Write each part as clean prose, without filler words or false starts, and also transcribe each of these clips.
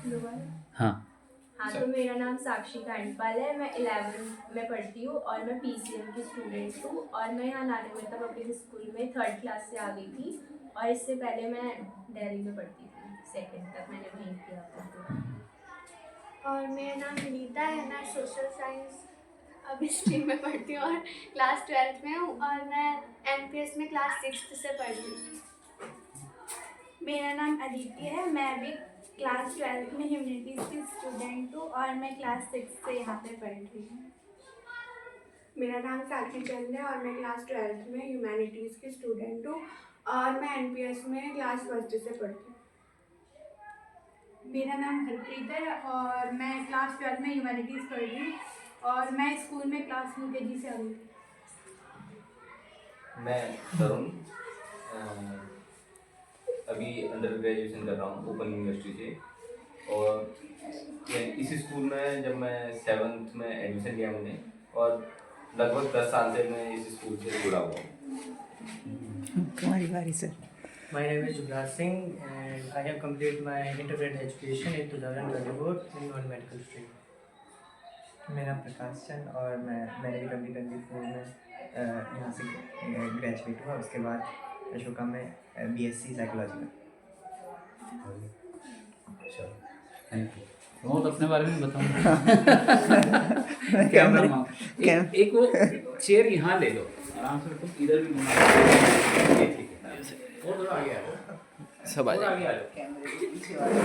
दोबारा। हाँ। हाँ, तो मेरा नाम साक्षी कांडपाल है, मैं 11th में पढ़ती हूँ और मैं पीसीएम की स्टूडेंट हूँ और मैं यहाँ नानक मेहता पब्लिक स्कूल में 3rd क्लास से आ गई थी और इससे पहले मैं दिल्ली में पढ़ती थी, 2nd तक मैंने वहीं किया था। और मेरा नाम विनीता है, मैं सोशल साइंस अभी स्ट्रीम में पढ़ती हूँ और क्लास 12th में हूँ और मैं एनपीएस में क्लास 6th से पढ़ती हूँ। मेरा नाम अदिति है, मैं अभी क्लास 12th में ह्यूमैनिटीज़ की स्टूडेंट हूँ और मैं क्लास 6 से यहाँ पे पढ़ रही हूँ। मेरा नाम साक्षी चंद है और मैं क्लास 12th में ह्यूमैनिटीज़ की स्टूडेंट हूँ और मैं एनपीएस में क्लास 1st से पढ़ती हूँ। मेरा नाम हरप्रीत है और मैं क्लास 12 में ह्यूमैनिटीज़ पढ़ रही हूँ और मैं स्कूल में क्लास यूकेजी से आ गई थी। मैं तरुण अभी अंडर ग्रेजुएशन कर रहा हूँ ओपन यूनिवर्सिटी से और इसी स्कूल में जब मैं 7th में एडमिशन लिया मैंने और लगभग 10 साल से मैं इस स्कूल से जुड़ा हुआ हूँ। तुम्हारी बारी sir. My name is Yuvraj Singh and I have completed my integrated education in 2024 in non-medical stream. मेरा प्रकाश चंद और मैंने भी 2024 में यहाँ से ग्रेजुएट हुआ। उसके बाद अशोका में बीएससी साइकोलॉजी का। प्रमोद अपने बारे में बताऊँ। कैमरा एक वो चेयर यहाँ ले लो आराम से, तुम इधर भी घुमा, ये ठीक है, और थोड़ा आगे आ जाओ, सब आ और आगे आ जाए जाओ। कैमरे के पीछे वाले।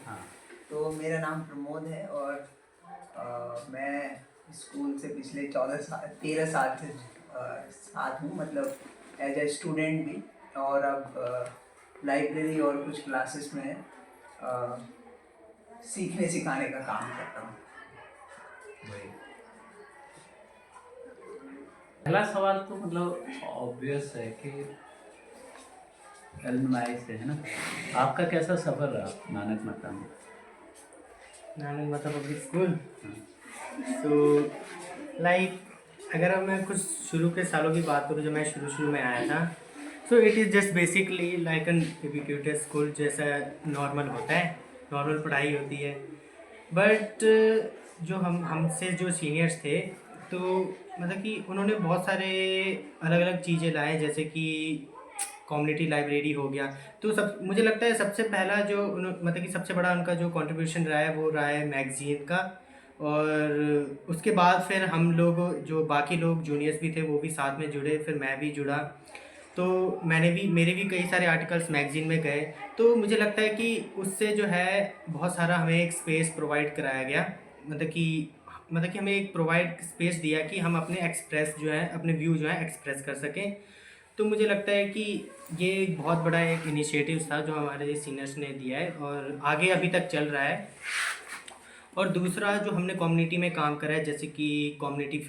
हाँ, तो मेरा नाम प्रमोद है और मैं स्कूल से पिछले 13 साल से साथ हूँ, मतलब एज ए स्टूडेंट भी, और अब लाइब्रेरी और कुछ क्लासेस में सीखने सिखाने का काम करता हूँ। पहला सवाल तो मतलब ऑब्वियस है कि एलुमनाई से है ना, आपका कैसा सफ़र रहा नानक मेहता में? नानक मेहता पब्लिक स्कूल तो लाइक अगर अब मैं कुछ शुरू के सालों की बात करूँ जब मैं शुरू में आया था, so it is just basically like an educated school जैसा नॉर्मल होता है, नॉर्मल पढ़ाई होती है। बट जो हमसे जो सीनियर्स थे तो मतलब कि उन्होंने बहुत सारे अलग अलग चीज़ें लाए, जैसे कि कम्युनिटी लाइब्रेरी हो गया। तो सब मुझे लगता है सबसे पहला जो मतलब कि सबसे बड़ा उनका जो कंट्रीब्यूशन रहा है वो रहा है मैगज़ीन का। और उसके बाद फिर हम लोग जो बाकी लोग जूनियर्स भी थे वो भी साथ में जुड़े, फिर मैं भी जुड़ा, तो मेरे भी कई सारे आर्टिकल्स मैगज़ीन में गए। तो मुझे लगता है कि उससे जो है बहुत सारा हमें एक स्पेस प्रोवाइड कराया गया, मतलब कि हमें एक प्रोवाइड स्पेस दिया कि हम अपने एक्सप्रेस जो है अपने व्यू जो है एक्सप्रेस कर सकें। तो मुझे लगता है कि ये एक बहुत बड़ा एक इनिशिएटिव था जो हमारे सीनियर्स ने दिया है और आगे अभी तक चल रहा है। और दूसरा जो हमने कम्युनिटी में काम करा है, जैसे कि कम्युनिटी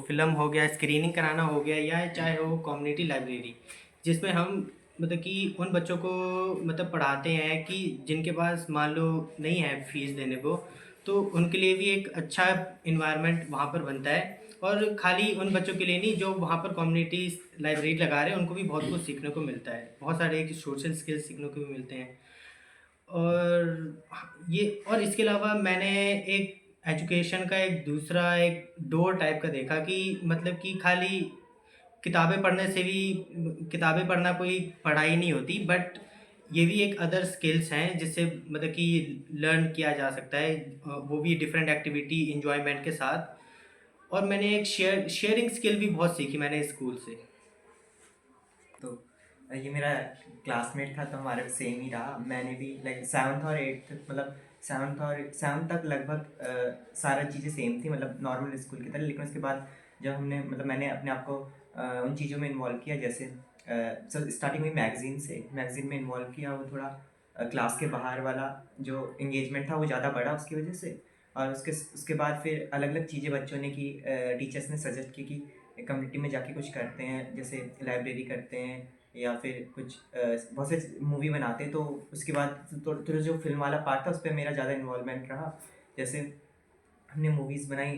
फिल्म हो गया, स्क्रीनिंग कराना हो गया, या चाहे हो कम्युनिटी लाइब्रेरी, जिसमें हम मतलब कि उन बच्चों को मतलब पढ़ाते हैं कि जिनके पास मान लो नहीं है फीस देने को, तो उनके लिए भी एक अच्छा इन्वायरमेंट वहाँ पर बनता है। और खाली उन बच्चों के लिए नहीं जो वहाँ पर कम्युनिटी लाइब्रेरी लगा रहे हैं, उनको भी बहुत कुछ सीखने को मिलता है, बहुत सारे सोशल स्किल्स सीखने को भी मिलते हैं। और इसके अलावा मैंने एक एजुकेशन का एक दूसरा एक डोर टाइप का देखा कि मतलब कि खाली किताबें पढ़ने से भी किताबें पढ़ना कोई पढ़ाई नहीं होती, बट ये भी एक अदर स्किल्स हैं जिससे मतलब कि लर्न किया जा सकता है, वो भी डिफरेंट एक्टिविटी इंजॉयमेंट के साथ। और मैंने एक शेयरिंग स्किल भी बहुत सीखी मैंने स्कूल से। तो ये मेरा क्लासमेट था तो हमारे सेम ही रहा। मैंने भी लाइक 7th और 8th मतलब 7th तक लगभग सारा चीज़ें सेम थी, मतलब नॉर्मल स्कूल की तरह। लेकिन उसके बाद जब मैंने अपने आप को उन चीज़ों में इन्वॉल्व किया, जैसे स्टार्टिंग में मैगज़ीन में इन्वॉल्व किया, वो थोड़ा क्लास के बाहर वाला जो इंगेजमेंट था वो ज़्यादा बढ़ा उसकी वजह से। और उसके बाद फिर अलग अलग चीज़ें बच्चों ने की, टीचर्स ने सजेस्ट की कि कम्युनिटी में जाके कुछ करते हैं, जैसे लाइब्रेरी करते हैं या फिर कुछ बहुत से मूवी बनाते हैं। तो उसके बाद तो जो फिल्म वाला पार्ट था उस पर मेरा ज़्यादा इन्वॉल्वमेंट रहा। जैसे हमने मूवीज़ बनाई,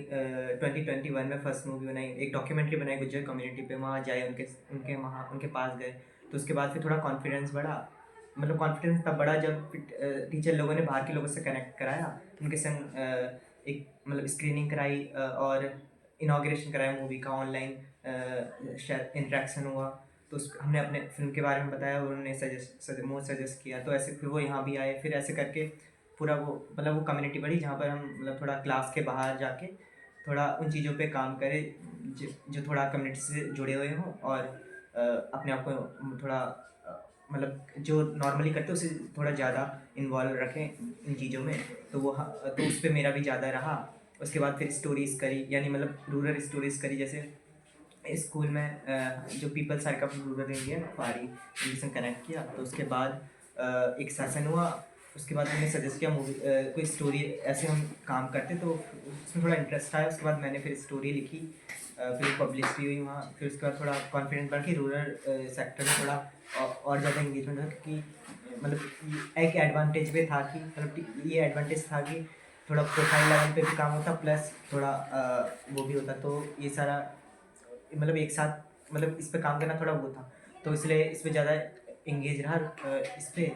2021 में फर्स्ट मूवी बनाई, एक डॉक्यूमेंट्री बनाई गुज्जर कम्युनिटी पे, वहाँ जाए उनके पास गए। तो उसके बाद फिर थोड़ा कॉन्फिडेंस बढ़ा मतलब कॉन्फिडेंस तब बढ़ा जब टीचर लोगों ने बाहर के लोगों से कनेक्ट कराया, उनके संग एक मतलब स्क्रीनिंग कराई और इनाग्रेशन कराया मूवी का, ऑनलाइन शायद इंटरेक्शन हुआ। तो उस हमने अपने फिल्म के बारे में बताया, उन्होंने सजेस्ट किया, तो ऐसे फिर वो यहाँ भी आए, फिर ऐसे करके पूरा वो मतलब वो कम्युनिटी बढ़ी जहाँ पर हम मतलब थोड़ा क्लास के बाहर जाके थोड़ा उन चीज़ों पे काम करें जो थोड़ा कम्युनिटी से जुड़े हुए हों और अपने आप को थोड़ा मतलब जो नॉर्मली करते हैं उससे थोड़ा ज़्यादा इन्वॉल्व रखें इन चीज़ों में। तो वो तो उस पर मेरा भी ज़्यादा रहा। उसके बाद फिर स्टोरीज़ करी, यानी मतलब रूरल स्टोरीज़ करी, जैसे स्कूल में जो people circle of rural India पारी उनसे कनेक्ट किया। तो उसके बाद एक सेशन हुआ, उसके बाद मैंने सजेस्ट किया मूवी कोई स्टोरी ऐसे हम काम करते, तो उसमें थोड़ा इंटरेस्ट आया। उसके बाद मैंने फिर स्टोरी लिखी, फिर पब्लिश भी हुई वहाँ। फिर उसके बाद थोड़ा कॉन्फिडेंस बढ़ के रूरल सेक्टर में थोड़ा और ज़्यादा इंगेजमेंट हो, क्योंकि मतलब एक एडवांटेज भी था कि मतलब ये एडवांटेज था कि थोड़ा प्रोफाइल लेवल पे भी काम होता, प्लस थोड़ा वो भी होता। तो ये सारा मतलब एक साथ मतलब इस पे काम करना थोड़ा वो था, तो इसलिए इस पे ज़्यादा इंगेज रहा इस पे।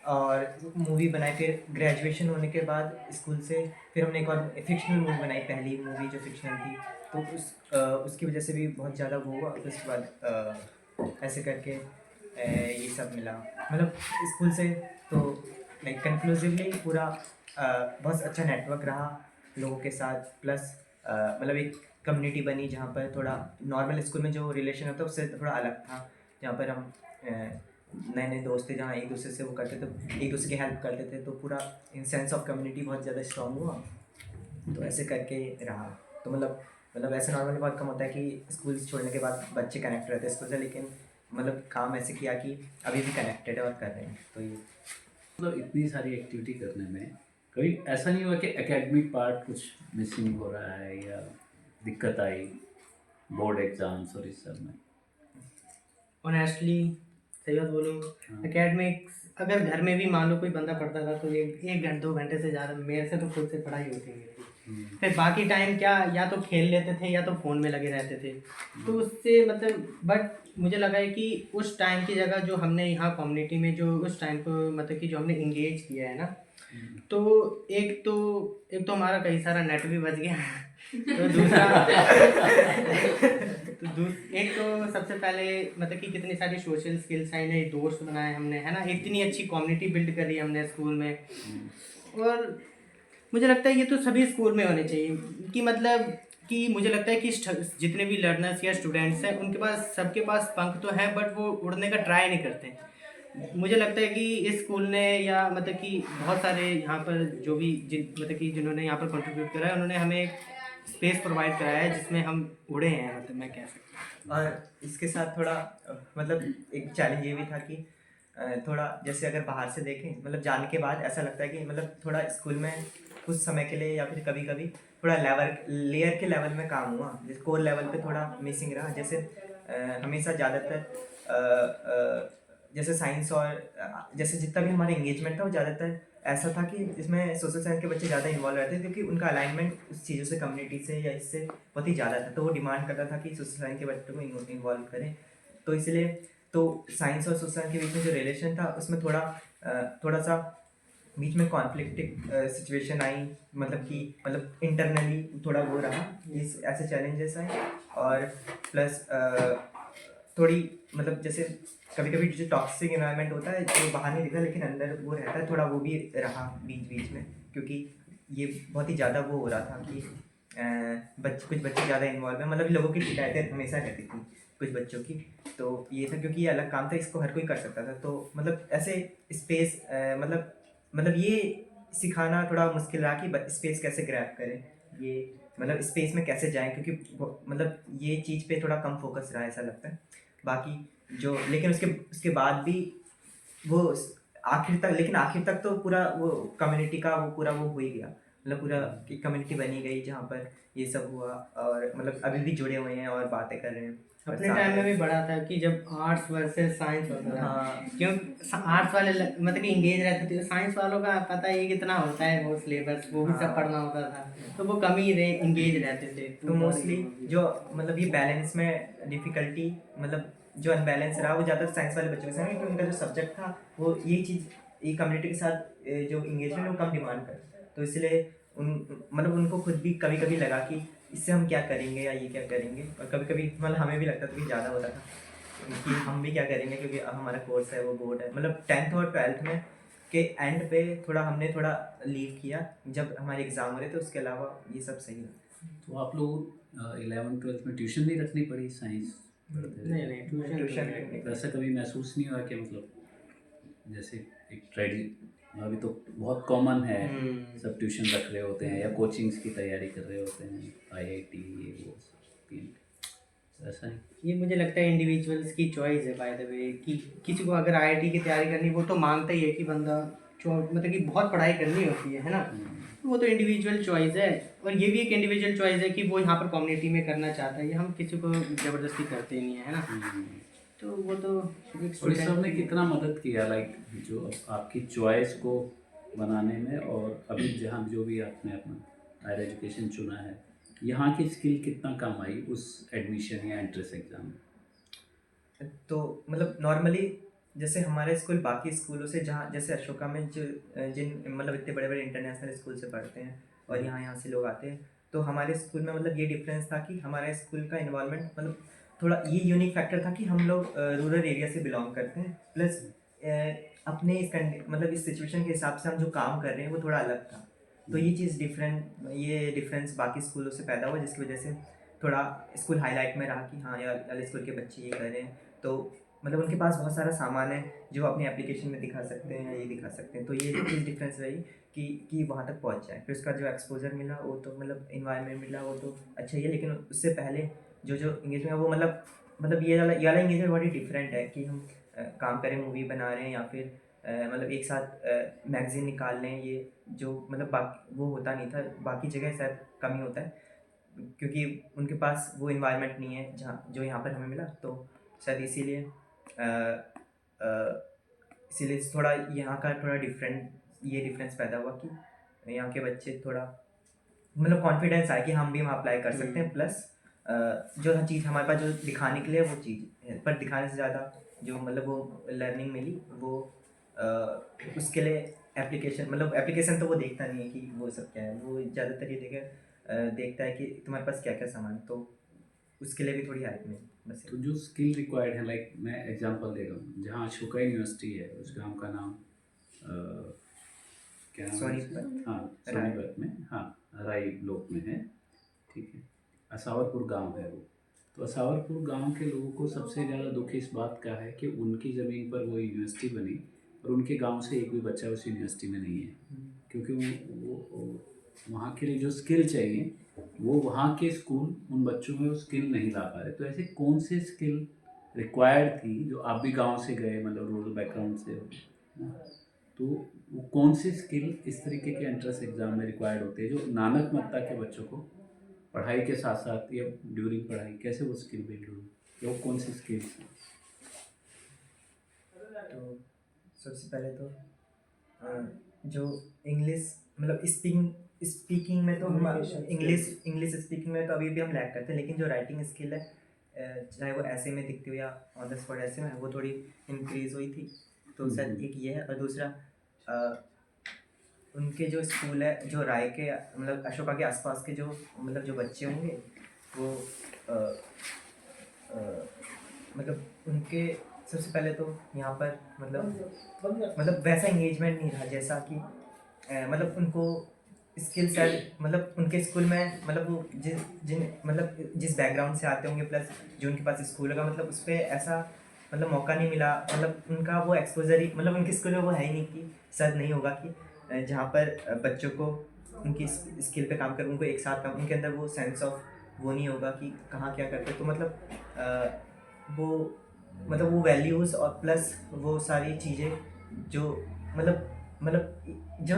और मूवी बनाई, फिर ग्रेजुएशन होने के बाद स्कूल से फिर हमने एक और फिक्शनल मूवी बनाई, पहली मूवी जो फिक्शनल थी। तो उसकी वजह से भी बहुत ज़्यादा वो हुआ। फिर उसके बाद ऐसे करके ये सब मिला मतलब स्कूल से। तो लाइक कंक्लूसिवली पूरा बहुत अच्छा नेटवर्क रहा लोगों के साथ, प्लस मतलब एक कम्युनिटी बनी जहाँ पर थोड़ा नॉर्मल स्कूल में जो रिलेशन होता है उससे थोड़ा अलग था, जहाँ पर हम नए नए दोस्त थे, जहाँ एक दूसरे से वो करते थे, एक दूसरे की हेल्प करते थे। तो पूरा इन सेंस ऑफ कम्युनिटी बहुत ज़्यादा स्ट्रॉन्ग हुआ। तो ऐसे करके रहा। तो मतलब ऐसे नॉर्मली बहुत कम होता है कि स्कूल छोड़ने के बाद बच्चे कनेक्ट रहते हैं स्कूल से, लेकिन मतलब काम ऐसे किया कि अभी भी कनेक्टेड है और कर रहे हैं। तो ये मतलब इतनी सारी एक्टिविटी करने में कभी ऐसा नहीं हुआ कि एकेडमिक पार्ट कुछ मिसिंग हो रहा है या दिक्कत आई बोर्ड एग्जाम्स और इस सब में? ऑनेस्टली सही बात बोलूँ, एकेडमिक्स अगर घर में भी मान लो कोई बंदा पढ़ता था तो एक घंटे 2 घंटे से ज़्यादा मेरे से तो खुद से पढ़ाई होती नहीं थी। फिर बाकी टाइम क्या या तो खेल लेते थे या तो फ़ोन में लगे रहते थे। तो उससे मतलब बट मुझे लगा है कि उस टाइम की जगह जो हमने यहाँ कम्युनिटी में जो उस टाइम को मतलब कि जो हमने इंगेज किया है ना, तो एक तो हमारा कई सारा नेट भी बच गया तो दूसरा एक तो सबसे पहले मतलब कि कितनी सारी सोशल स्किल्स आई, नए दोस्त बनाए हमने, है ना, इतनी अच्छी कम्युनिटी बिल्ड करी हमने स्कूल में। और मुझे लगता है ये तो सभी स्कूल में होने चाहिए कि मतलब कि मुझे लगता है कि जितने भी लर्नर्स या स्टूडेंट्स हैं उनके पास सबके पास पंख तो है बट वो उड़ने का ट्राई नहीं करते। मुझे लगता है कि इस स्कूल ने या मतलब कि बहुत सारे यहाँ पर जो भी मतलब कि जिन्होंने यहाँ पर कंट्रीब्यूट करा है उन्होंने हमें एक स्पेस प्रोवाइड कराया है जिसमें हम उड़े हैं, मतलब मैं कह सकता हूँ। और इसके साथ थोड़ा मतलब एक चैलेंज ये भी था कि थोड़ा जैसे अगर बाहर से देखें मतलब जाने के बाद ऐसा लगता है कि मतलब थोड़ा स्कूल में कुछ समय के लिए या फिर कभी कभी थोड़ा लेयर के लेवल में काम हुआ, जैसे कोर लेवल पे थोड़ा मिसिंग रहा। जैसे हमेशा ज़्यादातर जैसे साइंस और जैसे जितना भी हमारा इंगेजमेंट था वो ज़्यादातर ऐसा था कि इसमें सोशल साइंस के बच्चे ज़्यादा इन्वॉल्व रहते थे क्योंकि उनका अलाइनमेंट उस चीज़ों से कम्युनिटी से या इससे बहुत ही ज़्यादा था। तो वो डिमांड करता था कि सोशल साइंस के बच्चों को इन्वॉल्व करें। तो इसलिए तो साइंस और सोशल साइंस के बीच में जो रिलेशन था उसमें थोड़ा सा बीच में कॉन्फ्लिक्टिव सिचुएशन आई, मतलब कि मतलब इंटरनली थोड़ा वो रहा, इस ऐसे चैलेंजेस आए। और प्लस थोड़ी मतलब जैसे कभी कभी जो टॉक्सिक एनवायरनमेंट होता है जो बाहर नहीं दिखता लेकिन अंदर वो रहता है, थोड़ा वो भी रहा बीच में, क्योंकि ये बहुत ही ज़्यादा वो हो रहा था कि कुछ बच्चे ज़्यादा इन्वॉल्व हैं। मतलब लोगों की शिकायतें हमेशा रहती थी कुछ बच्चों की। तो ये था क्योंकि ये अलग काम था, इसको हर कोई कर सकता था। तो मतलब ऐसे स्पेस मतलब ये सिखाना थोड़ा मुश्किल रहा कि स्पेस कैसे ग्रैब करें, ये मतलब स्पेस में कैसे जाएं, क्योंकि मतलब ये चीज़ पे थोड़ा कम फोकस रहा ऐसा लगता है। बाकी जो लेकिन उसके बाद भी वो आखिर तक तो पूरा वो कम्युनिटी का वो पूरा वो हो ही गया, मतलब पूरा एक कम्युनिटी बनी गई जहाँ पर ये सब हुआ और मतलब अभी भी जुड़े हुए हैं और बातें कर रहे हैं। अपने टाइम में भी बड़ा था कि जब आर्ट्स वर्सेस साइंस होता था। हाँ, क्यों आर्ट्स वाले मतलब कि इंगेज रहते थे, साइंस वालों का पता ही कितना होता है वो सिलेबस, वो भी सब पढ़ना होता था, तो वो कम ही इंगेज रहते थे। तो मोस्टली जो मतलब ये बैलेंस में डिफ़िकल्टी मतलब जो अनबैलेंस रहा वो ज़्यादातर साइंस वाले बच्चों के साथ, क्योंकि उनका जो सब्जेक्ट था वो ये चीज़, ये कम्युनिटी के साथ जो इंगेजमेंट वो कम डिमांड कर, तो इसलिए उन मतलब उनको खुद भी कभी कभी लगा कि इससे हम क्या करेंगे या ये क्या करेंगे, और कभी कभी मतलब हमें भी लगता था कि ज़्यादा होता था कि हम भी क्या करेंगे, क्योंकि अब हमारा कोर्स है वो बोर्ड है। मतलब 10th और 12th में के एंड पे थोड़ा हमने थोड़ा लीव किया जब हमारे एग्ज़ाम हो रहे थे, उसके अलावा ये सब सही है। तो आप लोग 11th-12th में ट्यूशन नहीं रखनी पड़ी साइंस पढ़ते नहीं हुए? नहीं ट्यूशन तो ऐसा कभी महसूस नहीं हुआ कि मतलब जैसे एक ट्रेडिशन अभी तो बहुत कॉमन है, सब ट्यूशन रख रहे होते हैं या कोचिंग्स की तैयारी कर रहे होते हैं, आईआईटी ये वो सब, ऐसा नहीं? ये मुझे लगता है इंडिविजुअल्स की चॉइस है बाय द वे, कि किसी को अगर आईआईटी की तैयारी करनी, वो तो मांगता ही है कि बंदा मतलब कि बहुत पढ़ाई करनी होती है ना, वो तो इंडिविजुअल चॉइस है। और ये भी एक इंडिविजुअल चॉइस है कि वो यहाँ पर कम्युनिटी में करना चाहता है, ये हम किसी को ज़बरदस्ती करते नहीं है ना, तो वो तो एक और इस सब ने स्टूडेंट कितना मदद किया लाइक जो आपकी चॉइस को बनाने में, और अभी जहाँ जो भी आपने अपना हायर एजुकेशन चुना है, यहाँ की स्किल कितना काम आई उस एडमिशन या एंट्रेंस एग्ज़ाम में? तो मतलब नॉर्मली जैसे हमारे स्कूल बाकी स्कूलों से, जहाँ जैसे अशोका में जो जिन मतलब इतने बड़े बड़े इंटरनेशनल स्कूल से पढ़ते हैं और यहाँ से लोग आते हैं, तो हमारे स्कूल में मतलब ये डिफरेंस था कि हमारे स्कूल का इन्वायरमेंट मतलब थोड़ा ये यूनिक फैक्टर था कि हम लोग रूरल एरिया से बिलोंग करते हैं, प्लस अपने इस मतलब इस सिचुएशन के हिसाब से हम जो काम कर रहे हैं वो थोड़ा अलग था। तो ये चीज़ ये डिफरेंस बाकी स्कूलों से पैदा हुआ, जिसकी वजह से थोड़ा स्कूल हाईलाइट में रहा कि हाँ यार वाले स्कूल के बच्चे ये कर रहे हैं, तो मतलब उनके पास बहुत सारा सामान है जो अपनी एप्लीकेशन में दिखा सकते हैं या ये दिखा सकते हैं, तो ये चीज़ डिफरेंस रही कि वहाँ तक पहुँच जाए। फिर उसका जो एक्सपोजर मिला वो तो मतलब इन्वायरमेंट मिला वो तो अच्छा ही है, लेकिन उससे पहले जो इंगेजमेंट है वो मतलब ये वाला इंगेजमेंट बहुत ही डिफरेंट है कि हम काम करें, मूवी बना रहे हैं या फिर मतलब एक साथ मैगज़ीन निकाल लें, ये जो मतलब बाकी वो होता नहीं था, बाकी जगह शायद कम ही होता है क्योंकि उनके पास वो इन्वायरमेंट नहीं है जहाँ जो यहाँ पर हमें मिला, तो शायद इसीलिए थोड़ा यहाँ का थोड़ा डिफरेंस पैदा हुआ कि यहाँ के बच्चे थोड़ा मतलब कॉन्फिडेंस आया कि हम भी वहाँ अप्लाई कर सकते हैं, प्लस जो चीज़ हमारे पास जो दिखाने के लिए वो चीज़ है, पर दिखाने से ज़्यादा जो मतलब वो लर्निंग मिली वो उसके लिए एप्लीकेशन तो वो देखता नहीं है कि वो सब क्या है, वो ज़्यादातर ये देखता है कि तुम्हारे पास क्या क्या सामान है, तो उसके लिए भी थोड़ी हेल्प मिली बस। तो जो स्किल रिक्वायर्ड है, लाइक मैं एग्जांपल दे रहा हूँ, जहाँ अशोका यूनिवर्सिटी है उस गांव का नाम क्या नाम है? सोनीपत। हाँ सोनीपत में, हाँ राई ब्लॉक में है, ठीक है। असावरपुर गांव है वो, तो असावरपुर गांव के लोगों को सबसे ज़्यादा दुख इस बात का है कि उनकी ज़मीन पर वो यूनिवर्सिटी बनी और उनके गांव से एक भी बच्चा उस यूनिवर्सिटी में नहीं है, क्योंकि वो वहाँ के लिए जो स्किल चाहिए वो वहाँ के स्कूल उन बच्चों में वो स्किल नहीं ला पा रहे। तो ऐसे कौन से स्किल रिक्वायर्ड थी, जो आप भी गांव से गए मतलब रूरल बैकग्राउंड से हो ना, तो वो कौन सी स्किल इस तरीके के एंट्रेंस एग्ज़ाम में रिक्वायर्ड होते हैं जो नानक मत्ता के बच्चों को पढ़ाई के साथ साथ या ड्यूरिंग पढ़ाई कैसे वो स्किल बिल्ड होगी, या वो कौन सी स्किल्स हैं? तो सबसे पहले तो जो इंग्लिश मतलब स्पीकिंग में तो हम इंग्लिश स्पीकिंग में तो अभी भी हम लैग करते हैं, लेकिन जो राइटिंग स्किल है चाहे वो ऐसे में दिखती हो या ऑन द स्पॉट ऐसे में, वो थोड़ी इंक्रीज़ हुई थी, तो शायद एक ये है। और दूसरा उनके जो स्कूल है जो राय के मतलब अशोका के आसपास के जो मतलब जो बच्चे होंगे वो मतलब उनके सबसे पहले तो यहाँ पर मतलब वैसा इंगेजमेंट नहीं रहा जैसा कि मतलब उनको स्किल शायद मतलब उनके स्कूल में मतलब वो जिस बैकग्राउंड से आते होंगे, प्लस जो उनके पास स्कूल होगा मतलब उस पर ऐसा मतलब मौका नहीं मिला, मतलब उनका वो एक्सपोजर ही मतलब उनके स्कूल में वो है ही नहीं कि शायद नहीं होगा कि जहाँ पर बच्चों को उनकी स्किल पे काम कर उनको एक साथ काम, उनके अंदर वो सेंस ऑफ वो नहीं होगा कि कहाँ क्या करते, तो मतलब वो वैल्यूज़ और प्लस वो सारी चीज़ें जो मतलब जो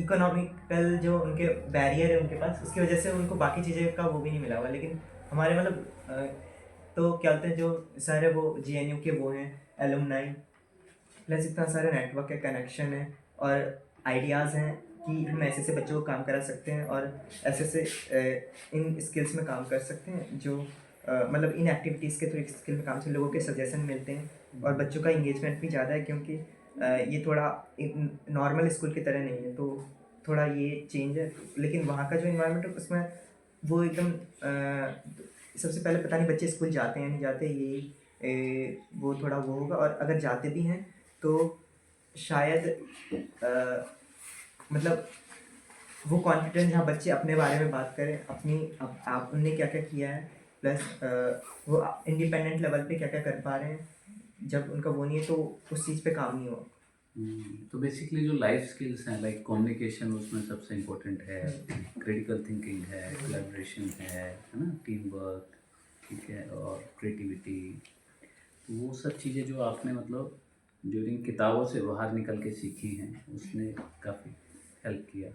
इकोनॉमिकल जो उनके बैरियर है उनके पास, उसकी वजह से उनको बाकी चीज़ें का वो भी नहीं मिला हुआ। लेकिन हमारे मतलब तो क्या होते हैं जो सारे वो GNU के वो हैं एलुमनाई, प्लस इतना सारा नेटवर्क है, कनेक्शन है और आइडियाज़ हैं कि हम ऐसे बच्चों को काम करा सकते हैं और ऐसे इन स्किल्स में काम कर सकते हैं जो मतलब इन एक्टिविटीज़ के थ्रू स्किल में काम से लोगों के सजेशन मिलते हैं और बच्चों का इंगेजमेंट भी ज़्यादा है, क्योंकि ये थोड़ा नॉर्मल स्कूल की तरह नहीं है, तो थोड़ा ये चेंज है। लेकिन वहाँ का जो इन्वायरमेंट है उसमें वो एकदम सबसे पहले पता नहीं बच्चे स्कूल जाते हैं नहीं जाते, ये वो थोड़ा वो होगा। और अगर जाते भी हैं तो शायद मतलब वो कॉन्फिडेंस जहाँ बच्चे अपने बारे में बात करें, अपनी आप उनने क्या क्या किया है, प्लस वो इंडिपेंडेंट लेवल पे क्या क्या कर पा रहे हैं, जब उनका वो नहीं है तो उस चीज़ पे काम नहीं होगा। तो बेसिकली जो लाइफ स्किल्स हैं लाइक कम्युनिकेशन उसमें सबसे इम्पोर्टेंट है, क्रिटिकल थिंकिंग है, कोलैबोरेशन है ना, टीम वर्क, ठीक है, और क्रिएटिविटी, तो वो सब चीज़ें जो आपने मतलब ड्यूरिंग किताबों से बाहर निकल के सीखी हैं उसने काफ़ी हेल्प किया।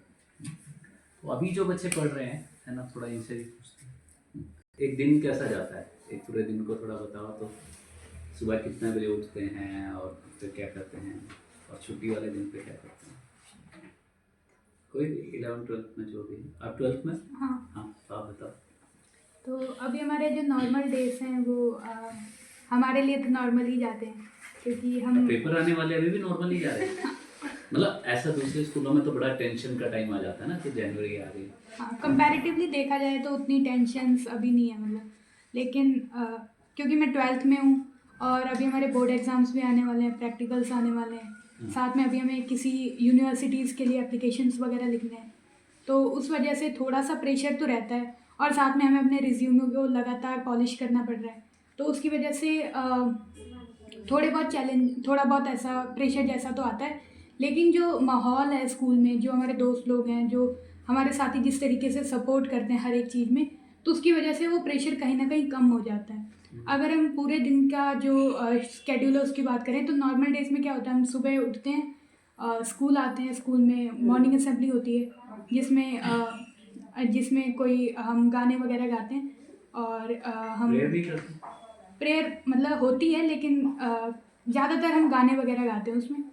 तो अभी जो बच्चे पढ़ रहे हैं है ना, थोड़ा इनसे भी पूछते हैं एक दिन कैसा जाता है, एक पूरे दिन को थोड़ा बताओ। तो सुबह कितने बजे उठते हैं और फिर क्या करते हैं, और छुट्टी वाले दिन पे क्या करते हैं? कोई 11th-12th में जो भी है, आप 12th में? हाँ। हाँ, तो आप बताओ। तो अभी हमारे जो नॉर्मल डेज हैं वो हमारे लिए तो नॉर्मल ही जाते हैं, क्योंकि हम पेपर आने वाले अभी भी नॉर्मल ही जा रहे हैं मतलब ऐसा दूसरे स्कूलों में तो बड़ा टेंशन का टाइम आ जाता है ना कि जनवरी आ गई। हाँ, कंपैरेटिवली देखा जाए तो उतनी टेंशन्स अभी नहीं है मतलब। लेकिन क्योंकि मैं 12th में हूँ और अभी हमारे बोर्ड एग्ज़ाम्स भी आने वाले हैं, प्रैक्टिकल्स आने वाले हैं, साथ में अभी हमें किसी यूनिवर्सिटीज़ के लिए एप्लीकेशंस वगैरह लिखने हैं, तो उस वजह से थोड़ा सा प्रेशर तो रहता है। और साथ में हमें अपने रिज्यूमे को लगातार पॉलिश करना पड़ रहा है, तो उसकी वजह से थोड़ा बहुत ऐसा प्रेशर जैसा तो आता है। लेकिन जो माहौल है स्कूल में, जो हमारे दोस्त लोग हैं, जो हमारे साथी जिस तरीके से सपोर्ट करते हैं हर एक चीज़ में, तो उसकी वजह से वो प्रेशर कहीं ना कहीं कम हो जाता है। अगर हम पूरे दिन का जो स्केड्यूल है उसकी बात करें तो नॉर्मल डेज में क्या होता है, हम सुबह उठते हैं, स्कूल आते हैं, स्कूल में मॉर्निंग असेंबली होती है जिसमें कोई हम गाने वगैरह गाते हैं और हम प्रेयर भी करते हैं? प्रेयर मतलब होती है, लेकिन ज़्यादातर हम गाने वगैरह गाते हैं उसमें।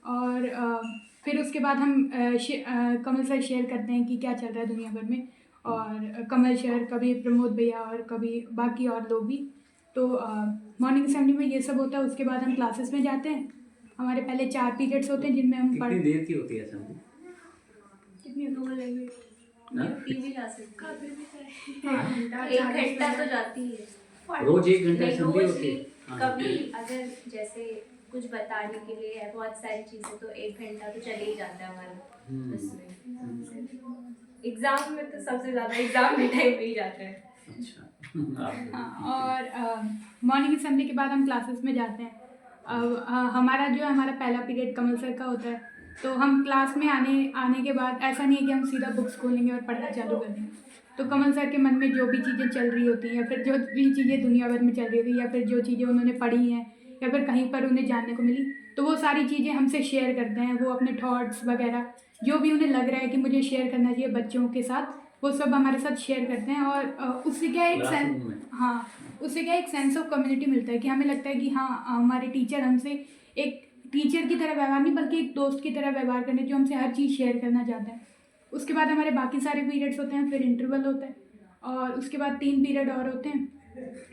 और फिर उसके बाद हम कमल सर शेयर करते हैं कि क्या चल रहा है दुनिया भर में, और कमल सर, कभी प्रमोद भैया और कभी बाकी और लोग भी। तो मॉर्निंग असेंबली में ये सब होता है। उसके बाद हम क्लासेस में जाते हैं। हमारे पहले 4 पीरियड्स होते हैं जिनमें हम कितनी देर की होती है असेंबली? कितनी हाँ? भी जा सकते घंटा, एक 40 घंटा तो मिनट। जाती है रोज 1 घंटा नहीं, असेंबली रोज होती है? नहीं, हाँ, कभी अगर जैसे कुछ बताने के लिए है बहुत सारी चीज़ें तो 1 घंटा तो चले ही जाता है हमारा उसमें। एग्ज़ाम में तो सबसे ज़्यादा एग्ज़ाम के टाइम पे ही जाता है। अच्छा हाँ, और मॉर्निंग असेंबली के बाद हम क्लासेस में जाते हैं। अब हमारा पहला पीरियड कमल सर का होता है, तो हम क्लास में आने के बाद ऐसा नहीं है कि हम सीधा बुक्स खोलेंगे और पढ़ना चालू कर देंगे। तो कमल सर के मन में जो भी चीज़ें चल रही होती हैं, या फिर जो भी चीज़ें दुनिया भर में चल रही होती हैं, या फिर जो चीज़ें उन्होंने पढ़ी हैं या फिर कहीं पर उन्हें जानने को मिली, तो वो सारी चीज़ें हमसे शेयर करते हैं। वो अपने थॉट्स वगैरह जो भी उन्हें लग रहा है कि मुझे शेयर करना चाहिए बच्चों के साथ, वो सब हमारे साथ शेयर करते हैं। और उससे क्या है क्लासरूम में? हाँ, उससे क्या एक सेंस ऑफ कम्युनिटी मिलता है कि हमें लगता है कि हाँ, हमारे टीचर हमसे एक टीचर की तरह व्यवहार नहीं बल्कि एक दोस्त की तरह व्यवहार करने, जो हमसे हर चीज़ शेयर करना चाहते हैं। उसके बाद हमारे बाकी सारे पीरियड्स होते हैं, फिर इंटरवल होता है और उसके बाद 3 पीरियड और होते हैं,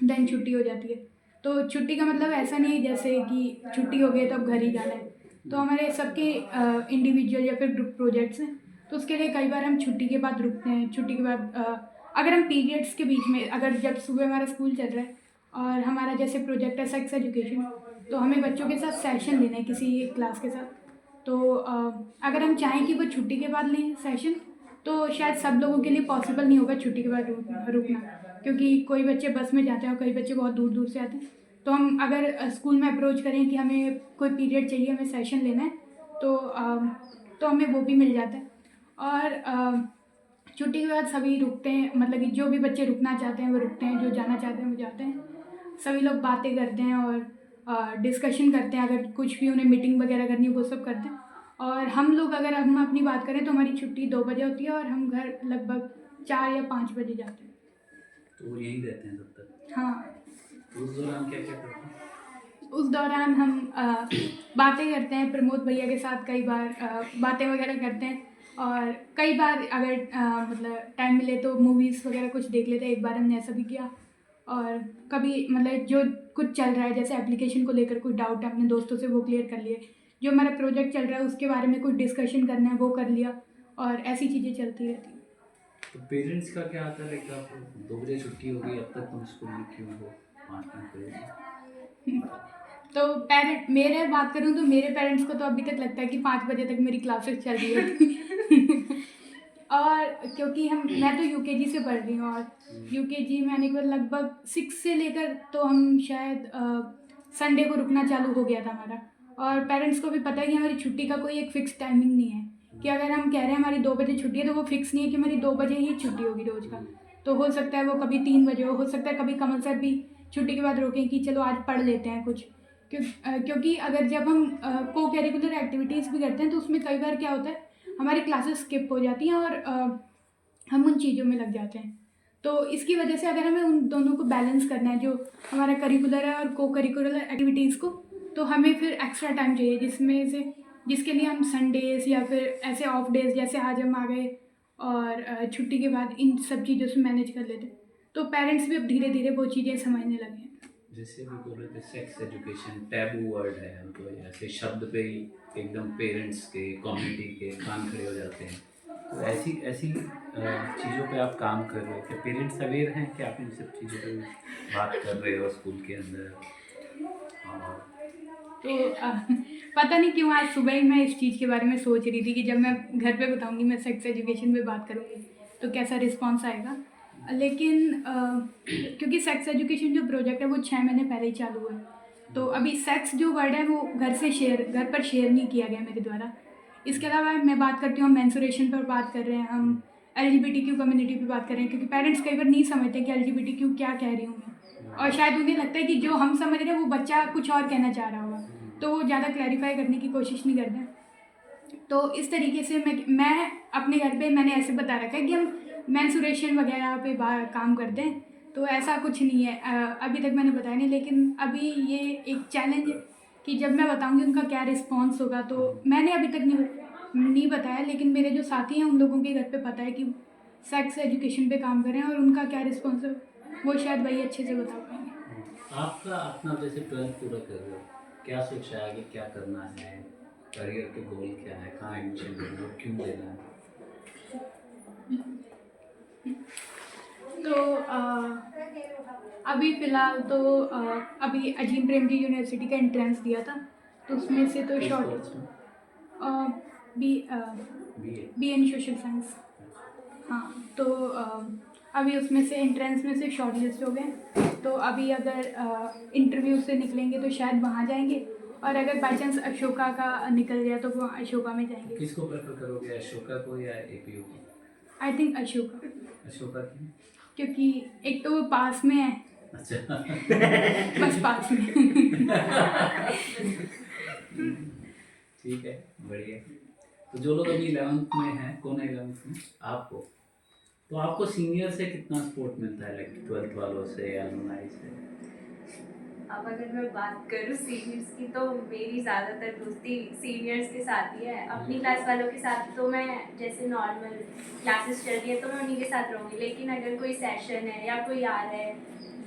देन छुट्टी हो जाती है। तो छुट्टी का मतलब ऐसा नहीं है जैसे कि छुट्टी हो गई तो अब घर ही जाना है। तो हमारे सबके इंडिविजुअल या फिर ग्रुप प्रोजेक्ट्स हैं, तो उसके लिए कई बार हम छुट्टी के बाद रुकते हैं। छुट्टी के बाद अगर हम पीरियड्स के बीच में, अगर जब सुबह हमारा स्कूल चल रहा है और हमारा जैसे प्रोजेक्ट है सेक्स एजुकेशन, तो हमें बच्चों के साथ सेशन लेना है किसी एक क्लास के साथ, तो अगर हम चाहें कि वो छुट्टी के बाद लें सेशन, तो शायद सब लोगों के लिए पॉसिबल नहीं होगा छुट्टी के बाद रुकना, क्योंकि कोई बच्चे बस में जाते हैं और कई बच्चे बहुत दूर दूर से आते हैं। तो हम अगर स्कूल में अप्रोच करें कि हमें कोई पीरियड चाहिए, हमें सेशन लेना है, तो हमें वो भी मिल जाता है। और छुट्टी के बाद सभी रुकते हैं, मतलब कि जो भी बच्चे रुकना चाहते हैं वो रुकते हैं, जो जाना चाहते हैं वो जाते हैं। सभी लोग बातें करते हैं और डिस्कशन करते हैं, अगर कुछ भी उन्हें मीटिंग वगैरह करनी है वो सब करते हैं। और हम लोग, अगर हम अपनी बात करें तो हमारी छुट्टी 2 बजे होती है और हम घर लगभग 4 या 5 बजे जाते हैं। तो वो यहीं रहते हैं तब तक? हाँ, तो उस दौरान क्या क्या करते हैं? उस दौरान हम बातें करते हैं प्रमोद भैया के साथ, कई बार बातें वगैरह करते हैं, और कई बार अगर मतलब टाइम मिले तो मूवीज़ वगैरह कुछ देख लेते हैं। एक बार हमने ऐसा भी किया। और कभी मतलब जो कुछ चल रहा है जैसे एप्लीकेशन को लेकर कोई डाउट है अपने दोस्तों से वो क्लियर कर लिए, जो हमारा प्रोजेक्ट चल रहा है उसके बारे में कुछ डिस्कशन करना है वो कर लिया, और ऐसी चीज़ें चलती रहती हैं। तो पेरेंट्स का क्या आता है, लाइक आप 2 बजे छुट्टी होगी, अब तक तुम स्कूल में क्यों हो, 5 मिनट पहले? तो पेरेंट मेरे बात करूँ तो मेरे पेरेंट्स को तो अभी तक लगता है कि 5 बजे तक मेरी क्लासेस चल रही होती और क्योंकि मैं तो यूकेजी से पढ़ रही हूँ, और यूकेजी में आने के बाद लगभग 6 से लेकर तो हम शायद संडे को रुकना चालू हो गया था हमारा, और पेरेंट्स को भी पता है कि हमारी छुट्टी का कोई एक फ़िक्स टाइमिंग नहीं है, कि अगर हम कह रहे हैं हमारी 2 बजे छुट्टी है तो वो फिक्स नहीं है कि हमारी 2 बजे ही छुट्टी होगी रोज़ का। तो हो सकता है वो कभी 3 बजे हो सकता है कभी कमल सर भी छुट्टी के बाद रोकें कि चलो आज पढ़ लेते हैं कुछ, क्योंकि अगर जब हम को करिकुलर एक्टिविटीज़ भी करते हैं तो उसमें कई बार क्या होता है हमारी क्लासेस स्किप हो जाती हैं और हम उन चीज़ों में लग जाते हैं। तो इसकी वजह से अगर हमें उन दोनों को बैलेंस करना है, जो हमारा करिकुलर है और को करिकुलर एक्टिविटीज़ को, तो हमें फिर एक्स्ट्रा टाइम चाहिए जिसके लिए हम संडेज़ या फिर ऐसे ऑफ डेज़ जैसे आज हम आ गए और छुट्टी के बाद इन सब चीज़ों से मैनेज कर लेते। तो पेरेंट्स भी अब धीरे धीरे वो चीज़ें समझने लगे हैं। जैसे भी बोल रहे थे सेक्स एजुकेशन टैबू वर्ड है, तो ऐसे शब्द पे ही एकदम पेरेंट्स के कम्युनिटी के कान खड़े हो जाते हैं। तो ऐसी ऐसी चीज़ों पे आप काम कर रहे हो, क्या पेरेंट्स अवेयर हैं कि आप इन सब चीज़ों पे बात कर रहे हो स्कूल के अंदर? और तो पता नहीं क्यों आज सुबह ही मैं इस चीज़ के बारे में सोच रही थी कि जब मैं घर पे बताऊंगी मैं सेक्स एजुकेशन पे बात करूंगी तो कैसा रिस्पांस आएगा, लेकिन क्योंकि सेक्स एजुकेशन जो प्रोजेक्ट है वो 6 महीने पहले ही चालू हुआ है, तो अभी सेक्स जो वर्ड है वो घर पर शेयर नहीं किया गया मेरे द्वारा। इसके अलावा मैं बात करती हूँ, हम मेंसुरेशन पर बात कर रहे हैं, हम LGBTQ कम्युनिटी पे बात कर रहे हैं, क्योंकि पेरेंट्स कई बार नहीं समझते कि LGBTQ क्या कह रही हूँ मैं, और शायद उन्हें लगता है कि जो हम समझ रहे हैं वो बच्चा कुछ और कहना चाह रहा होगा, तो वो ज़्यादा क्लैरिफाई करने की कोशिश नहीं करते। तो इस तरीके से मैं अपने घर पे मैंने ऐसे बता रखा है कि हम मेंसुरेशन वगैरह पे काम करते हैं, तो ऐसा कुछ नहीं है। अभी तक मैंने बताया नहीं, लेकिन अभी ये एक चैलेंज है कि जब मैं बताऊंगी उनका क्या रिस्पॉन्स होगा। तो मैंने अभी तक नहीं बताया, लेकिन मेरे जो साथी हैं उन लोगों के घर पे पता है कि सेक्स एजुकेशन पे काम कर रहे हैं, और उनका क्या रिस्पॉन्स है वो शायद वही अच्छे से बता पाएंगे। आपका अपना जैसे 12th पूरा कर रहे हो, क्या सोचा है आगे क्या करना है, करियर के गोल क्या है, कहाँ एडमिशन लेना है, क्यों लेना है? तो अभी फ़िलहाल तो अभी अजीम प्रेमजी यूनिवर्सिटी का एंट्रेंस दिया था, तो उसमें से तो किस शॉर्ट कोर्स में? BA? B in social science. हाँ, तो अभी उसमें से एंट्रेंस में से शॉर्ट लिस्ट हो गए, तो अभी अगर इंटरव्यू से निकलेंगे तो शायद वहाँ जाएंगे, और अगर बाई चांस अशोका का निकल गया तो वो अशोका में जाएंगे। किसको प्रेफर करोगे, अशोका को या APU को? आई थिंक अशोका, अशोका क्यों? क्योंकि एक तो वो पास में है, अच्छा। बस पास में। ठीक है, बढ़िया। तो जो लोग अभी 11th में हैं, कौन है 11th में? आपको तो आपको सीनियर से कितना सपोर्ट मिलता है, लाइक 12th वालों से या alumni से? अब अगर मैं बात करूँ सीनियर्स की, तो मेरी ज़्यादातर दोस्ती सीनियर्स के साथ ही है। अपनी क्लास वालों के साथ तो मैं जैसे नॉर्मल क्लासेस चल रही है तो मैं उन्हीं के साथ रहूँगी, लेकिन अगर कोई सेशन है या कोई आ रहा है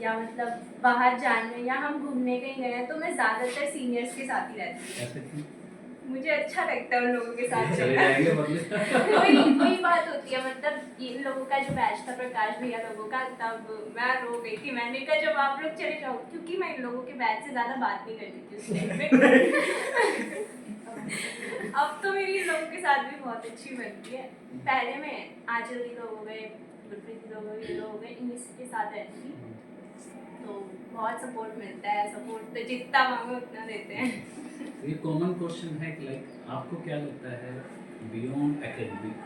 या मतलब बाहर जाना है या हम घूमने कहीं गए हैं तो मैं ज़्यादातर सीनियर्स के साथ ही रहती हूँ। ऐसे क्यों? मुझे अच्छा लगता है उन लोगों के साथ चले चलना। जाएंगे मतलब। वही बात होती है, मतलब इन लोगों का जो बैच था प्रकाश भैया लोगों का, तब मैं रो गई थी। मैंने कहा जब आप लोग चले जाओ, क्योंकि मैं इन लोगों के बैच से ज़्यादा बात नहीं करती थी उस टाइम पे। अब तो मेरी इन लोगों के साथ भी बहुत अच्छी बनती है। पहले मैं आंचल दी लोग हो गए, गुरप्रीत दी लोग हो गए, ये लोग हो गए, इन्हीं के साथ रहती थी, तो बहुत सपोर्ट मिलता है। सपोर्ट तो जितना मांगो उतना देते हैं। ये कॉमन क्वेश्चन है कि लाइक आपको क्या लगता है बियॉन्ड एकेडमिक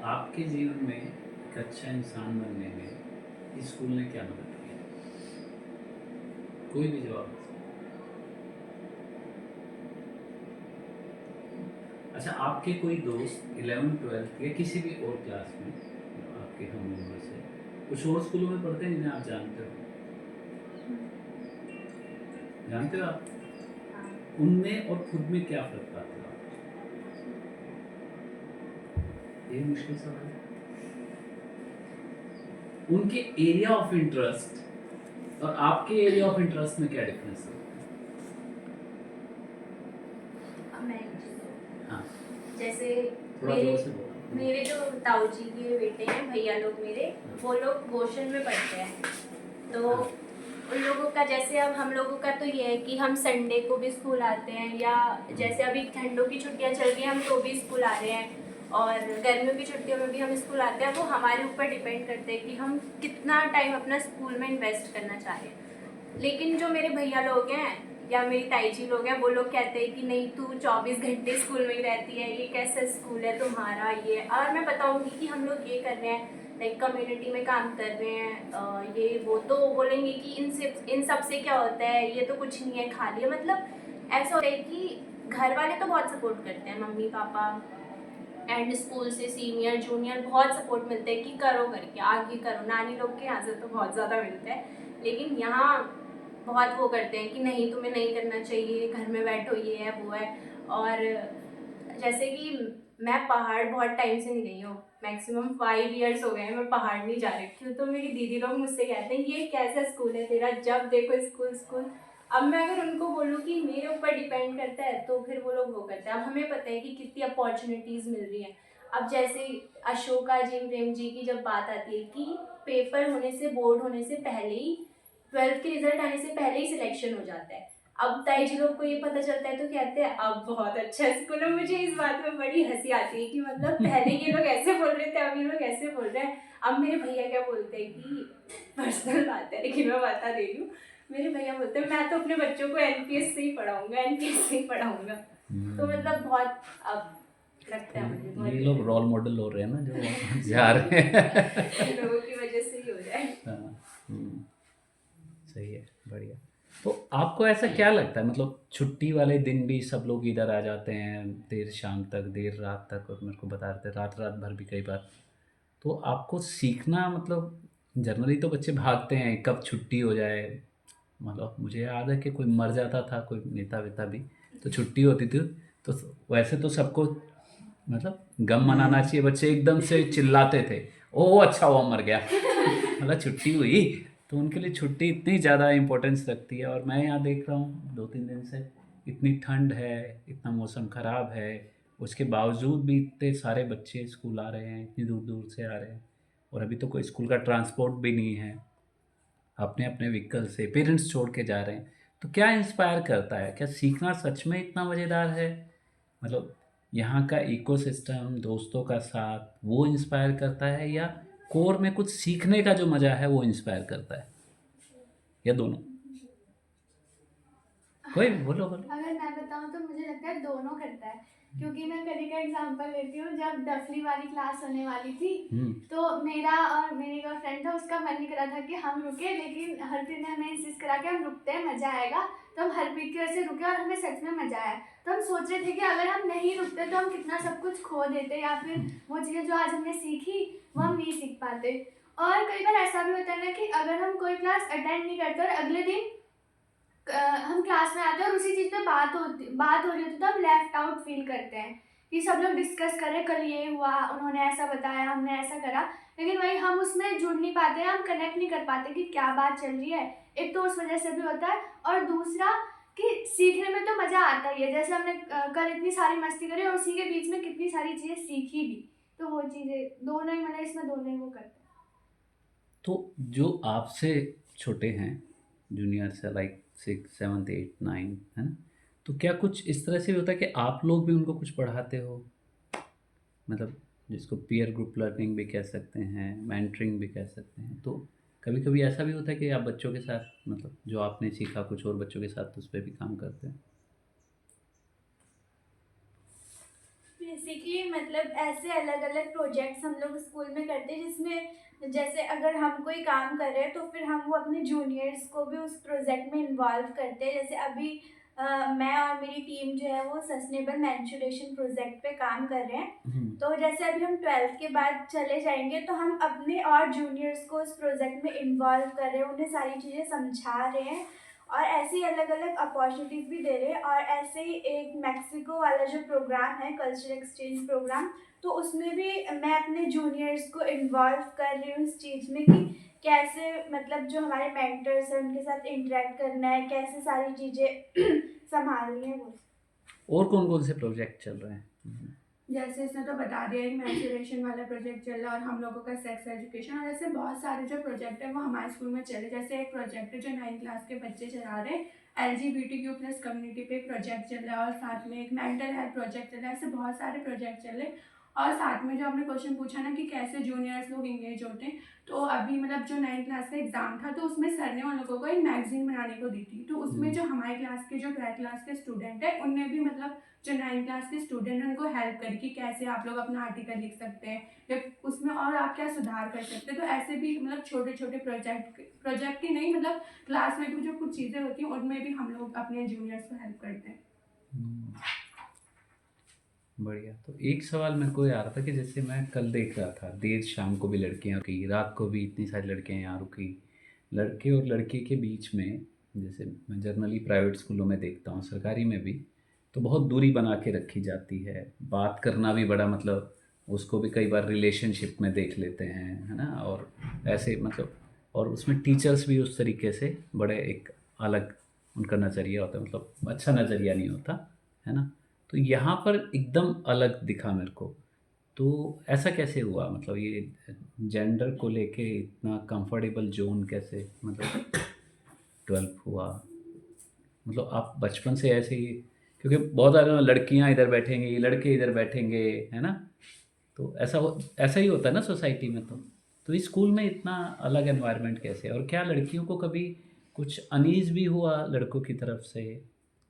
आपके जीवन में एक अच्छा इंसान बनने में इस स्कूल ने क्या मदद की? कोई भी जवाब दे सकता। अच्छा, आपके कोई दोस्त 11th 12th या किसी भी और क्लास में आपके हम उम्र से कुछ और स्कूलों में पढ़ते हैं जिन्हें आप जानते हो आप, उनमें और खुद में क्या फर्क पाते हो? ये मुश्किल सवाल है। उनके एरिया ऑफ इंटरेस्ट और आपके एरिया ऑफ इंटरेस्ट में क्या डिफरेंस है? अब मैं हाँ, जैसे थोड़ा मेरे जोर से बोलो। मेरे जो ताऊ जी के बेटे हैं, भैया लोग मेरे, वो लोग गोशन में पढ़ते हैं। तो उन लोगों का जैसे, अब हम लोगों का तो ये है कि हम संडे को भी स्कूल आते हैं, या जैसे अभी ठंडों की छुट्टियां चल रही हैं हम तो भी स्कूल आ रहे हैं, और गर्मियों की छुट्टियों में भी हम स्कूल आते हैं। वो हमारे ऊपर डिपेंड करते हैं कि हम कितना टाइम अपना स्कूल में इन्वेस्ट करना चाह रहे हैं। लेकिन जो मेरे भैया लोग हैं या मेरी ताई जी लोग हैं, वो लोग कहते हैं कि नहीं, तू 24 घंटे स्कूल में ही रहती है, ये कैसा स्कूल है तुम्हारा ये। और मैं बताऊंगी कि हम लोग ये कर रहे हैं, लाइक कम्युनिटी में काम कर रहे हैं, ये वो, तो बोलेंगे कि इन सब से क्या होता है, ये तो कुछ नहीं है, खाली है। मतलब ऐसा होता है कि घर वाले तो बहुत सपोर्ट करते हैं, मम्मी पापा एंड स्कूल से सीनियर जूनियर बहुत सपोर्ट मिलते हैं कि करो करके आगे करो। नानी लोग के यहाँ से तो बहुत ज़्यादा मिलता है, लेकिन यहाँ बहुत वो करते हैं कि नहीं, तुम्हें नहीं करना चाहिए, घर में बैठो, ये है वो है। और जैसे कि मैं पहाड़ बहुत टाइम से नहीं गई हूँ, मैक्सिमम 5 इयर्स हो गए हैं मैं पहाड़ नहीं जा रही हूँ। तो मेरी दीदी लोग मुझसे कहते हैं ये कैसा स्कूल है तेरा, जब देखो स्कूल स्कूल। अब मैं अगर उनको बोलूँ कि मेरे ऊपर डिपेंड करता है, तो फिर वो लोग वो करते हैं। अब हमें पता है कि कितनी अपॉर्चुनिटीज़ मिल रही हैं। अब जैसे अशोका जी, प्रेम जी की जब बात आती है कि पेपर होने से, बोर्ड होने से पहले ही, 12th के रिजल्ट आने से पहले ही सिलेक्शन हो जाता है। अब ताई जी लोग को ये पता चलता है तो कहते हैं अब बहुत अच्छा स्कूल है। मुझे इस बात में बड़ी हंसी आती है कि मतलब पहले ये लोग ऐसे बोल रहे थे, अब ये लोग ऐसे बोल रहे हैं। अब मेरे भैया क्या बोलते हैं कि पर्सनल बात है लेकिन मैं बता दे रही हूँ, मेरे भैया बोलते हैं मैं तो अपने बच्चों को एनपीएस से ही पढ़ाऊंगा, एनपीएस से ही पढ़ाऊंगा। तो मतलब बहुत अब लगता है मुझे बहुत ये लोग रोल मॉडल हो रहे हैं ना जो जा रहे हैं। इन लोगों की वजह से ही हो जाए। हाँ, सही है, बढ़िया। तो आपको ऐसा क्या लगता है, मतलब छुट्टी वाले दिन भी सब लोग इधर आ जाते हैं देर शाम तक, देर रात तक, और मेरे को बता रहे थे रात रात भर भी कई बार। तो आपको सीखना, मतलब जनरली तो बच्चे भागते हैं कब छुट्टी हो जाए। मतलब मुझे याद है कि कोई मर जाता था, कोई नेता वेता भी, तो छुट्टी होती थी। तो वैसे तो सबको मतलब गम मनाना चाहिए, बच्चे एकदम से चिल्लाते थे, ओ अच्छा हुआ मर गया, मतलब छुट्टी हुई। तो उनके लिए छुट्टी इतनी ज़्यादा इम्पोर्टेंस रखती है। और मैं यहाँ देख रहा हूँ 2-3 दिन से इतनी ठंड है, इतना मौसम ख़राब है, उसके बावजूद भी इतने सारे बच्चे स्कूल आ रहे हैं, इतनी दूर दूर से आ रहे हैं। और अभी तो कोई स्कूल का ट्रांसपोर्ट भी नहीं है, अपने अपने व्हीकल से पेरेंट्स छोड़ के जा रहे हैं। तो क्या इंस्पायर करता है, क्या सीखना सच में इतना मज़ेदार है? मतलब यहाँ का इकोसिस्टम, दोस्तों का साथ, वो इंस्पायर करता है, या कोर में कुछ सीखने का जो मज़ा है वो इंस्पायर करता है, या दोनों? कोई भी बोलो बोलो। अगर मैं बताऊं तो मुझे लगता है दोनों करता है, क्योंकि मैं कभी का एग्जांपल लेती हूँ। जब 10वीं वाली क्लास होने वाली थी तो मेरा और मेरे का फ्रेंड था, उसका मन नहीं करा था कि हम रुके, लेकिन हरप्रीत ने हमें इंसिस्ट करा कि हम रुकते हैं, मज़ा आएगा। तो हम हरप्रीत की वजह से रुके और हमें सच में मज़ा आया। तो हम सोच रहे थे कि अगर हम नहीं रुकते तो हम कितना सब कुछ खो देते, या फिर वो चीज़ें जो आज हमने सीखी वो हम नहीं सीख पाते। और कई बार ऐसा भी होता है ना कि अगर हम कोई क्लास अटेंड नहीं करते और अगले दिन हम क्लास में आते हैं और उसी चीज़ पे बात हो रही होती है, तो हम लेफ्ट आउट फील करते हैं कि सब लोग डिस्कस कर रहे कल ये हुआ, उन्होंने ऐसा बताया, हमने ऐसा करा, लेकिन वही हम उसमें जुड़ नहीं पाते हैं, हम कनेक्ट नहीं कर पाते कि क्या बात चल रही है। एक तो उस वजह से भी होता है, और दूसरा कि सीखने में तो मज़ा आता ही है। जैसे हमने कल इतनी सारी मस्ती करी और उसी के बीच में कितनी सारी चीज़ें सीखी भी। तो वो चीज़ें दोनों ही, मतलब इसमें दोनों ही वो करते हैं। तो जो आपसे छोटे हैं, जूनियर से, लाइक 6, 7, 8, 9, है ना? तो क्या कुछ इस तरह से भी होता है कि आप लोग भी उनको कुछ पढ़ाते हो? मतलब जिसको पीयर ग्रुप लर्निंग भी कह सकते हैं, मेंटरिंग भी कह सकते हैं। तो कभी कभी ऐसा भी होता है कि आप बच्चों के साथ, मतलब जो आपने सीखा कुछ और बच्चों के साथ, उस पर भी काम करते हैं? बेसिकली मतलब ऐसे अलग अलग प्रोजेक्ट्स हम लोग स्कूल में करते हैं, जिसमें जैसे अगर हम कोई काम कर रहे हैं तो फिर हम वो अपने जूनियर्स को भी उस प्रोजेक्ट में इन्वॉल्व करते हैं। जैसे अभी मैं और मेरी टीम जो है वो सस्टेनेबल मेंस्ट्रुएशन प्रोजेक्ट पे काम कर रहे हैं। तो जैसे अभी हम 12th के बाद चले जाएंगे तो हम अपने और जूनियर्स को उस प्रोजेक्ट में इन्वॉल्व कर रहे हैं, उन्हें सारी चीज़ें समझा रहे हैं। और ऐसे ही अलग अलग अपॉर्चुनिटीज़ भी दे रहे हैं। और ऐसे ही एक मैक्सिको वाला जो प्रोग्राम है, कल्चरल एक्सचेंज प्रोग्राम, तो उसमें भी मैं अपने जूनियर्स को इन्वॉल्व कर रही हूँ इस चीज़ में कि कैसे मतलब जो हमारे मेंटर्स हैं उनके साथ इंटरेक्ट करना है, कैसे सारी चीज़ें संभालनी है वो। और कौन कौन से प्रोजेक्ट चल रहे हैं? जैसे इसने तो बता दिया, एक मैंसुरेशन वाला प्रोजेक्ट चल रहा है और हम लोगों का सेक्स एजुकेशन, और ऐसे बहुत सारे जो प्रोजेक्ट है वो हमारे स्कूल में चले। जैसे एक प्रोजेक्ट है जो 9th क्लास के बच्चे चला रहे हैं, LGBTQ+ कम्युनिटी पे एक प्रोजेक्ट चल रहा है, और साथ में एक मेंटल हेल्थ प्रोजेक्ट चल रहा है। ऐसे बहुत सारे प्रोजेक्ट चल रहे हैं। और साथ में जो आपने क्वेश्चन पूछा ना कि कैसे जूनियर्स लोग इंगेज होते हैं, तो अभी मतलब जो 9th क्लास का एग्ज़ाम था तो उसमें सर ने उन लोगों को एक मैगजीन बनाने को दी थी। तो उसमें जो हमारे क्लास के जो 12th क्लास के स्टूडेंट है उनने भी मतलब जो 9th क्लास के स्टूडेंट हैं उनको हेल्प करी कि कैसे आप लोग अपना आर्टिकल लिख सकते हैं या उसमें और आप क्या सुधार कर सकते हैं। तो ऐसे भी मतलब छोटे छोटे प्रोजेक्ट ही नहीं, मतलब क्लास में भी जो कुछ चीज़ें होती हैं उनमें भी हम लोग अपने जूनियर्स को हेल्प करते हैं। बढ़िया। तो एक सवाल मेरे को ये आ रहा था कि जैसे मैं कल देख रहा था, देर शाम को भी लड़कियां रुकी, रात को भी इतनी सारी लड़कियां यहाँ रुकी। लड़के और लड़की के बीच में, जैसे मैं जनरली प्राइवेट स्कूलों में देखता हूँ, सरकारी में भी, तो बहुत दूरी बना के रखी जाती है। बात करना भी बड़ा मतलब उसको भी कई बार रिलेशनशिप में देख लेते हैं, है ना। और ऐसे मतलब, और उसमें टीचर्स भी उस तरीके से बड़े एक अलग उनका नज़रिया होता है, मतलब अच्छा नज़रिया नहीं होता, है ना। तो यहाँ पर एकदम अलग दिखा मेरे को। तो ऐसा कैसे हुआ, मतलब ये जेंडर को लेके इतना कंफर्टेबल जोन कैसे मतलब डेवलप हुआ? मतलब आप बचपन से ऐसे ही, क्योंकि बहुत सारे लड़कियां इधर बैठेंगे, लड़के इधर बैठेंगे, है ना। तो ऐसा ही होता है ना सोसाइटी में। तो इस स्कूल में इतना अलग एनवायरनमेंट कैसे? और क्या लड़कियों को कभी कुछ अनईज भी हुआ लड़कों की तरफ से,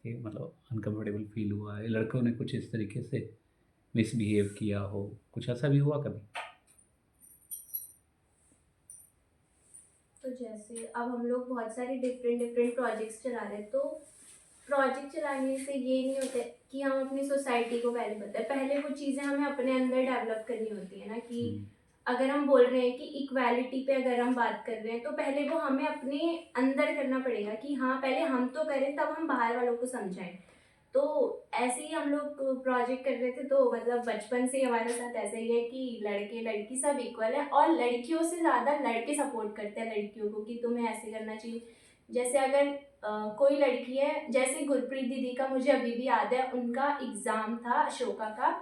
कि मतलब अनकंफर्टेबल फील हुआ है, लड़कों ने कुछ इस तरीके से मिसबिहेव किया हो, कुछ ऐसा भी हुआ कभी? तो जैसे अब हम लोग बहुत सारे डिफरेंट डिफरेंट प्रोजेक्ट्स चला रहे हैं, तो प्रोजेक्ट चलाने से ये नहीं होता है कि हम अपनी सोसाइटी को पहले बताएं। पहले वो चीज़ें हमें अपने अंदर डेवलप करनी होती है ना, कि अगर हम बोल रहे हैं कि इक्वालिटी पे अगर हम बात कर रहे हैं तो पहले वो हमें अपने अंदर करना पड़ेगा कि हाँ पहले हम तो करें तब हम बाहर वालों को समझाएं। तो ऐसे ही हम लोग प्रोजेक्ट कर रहे थे, तो मतलब बचपन से ही हमारे साथ ऐसा ही है कि लड़के लड़की सब इक्वल है, और लड़कियों से ज़्यादा लड़के सपोर्ट करते हैं लड़कियों को कि तुम्हें ऐसे करना चाहिए। जैसे अगर कोई लड़की है, जैसे गुरप्रीत दीदी का मुझे अभी भी याद है, उनका एग्ज़ाम था अशोका का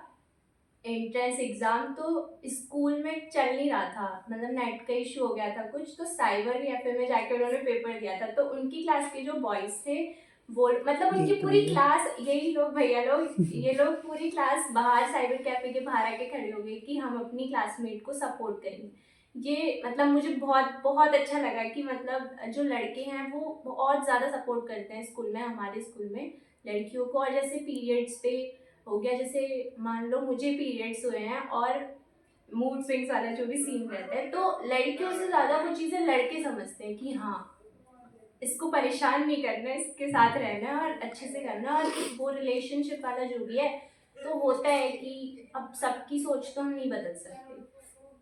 एंट्रेंस एग्ज़ाम, तो स्कूल में चल नहीं रहा था, मतलब नेट का इशू हो गया था कुछ, तो साइबर कैफे में जाके उन्होंने पेपर दिया था। तो उनकी क्लास के जो बॉयज़ थे वो मतलब उनकी पूरी क्लास, यही लोग भैया लोग ये लोग पूरी क्लास बाहर साइबर कैफे के बाहर आके खड़े हो गए कि हम अपनी क्लासमेट को सपोर्ट करेंगे। ये मतलब मुझे बहुत बहुत अच्छा लगा कि मतलब जो लड़के हैं वो बहुत ज़्यादा सपोर्ट करते हैं स्कूल में, हमारे स्कूल में लड़कियों को। और जैसे पीरियड्स पे हो गया, जैसे मान लो मुझे पीरियड्स हुए हैं और मूड स्विंग्स वाला जो भी सीन रहता है, तो लड़कियों से ज़्यादा वो चीज़ें लड़के समझते हैं कि हाँ इसको परेशान नहीं करना है, इसके साथ रहना है और अच्छे से करना है। और वो रिलेशनशिप वाला जो भी है, तो होता है कि अब सबकी सोच तो हम नहीं बदल सकते,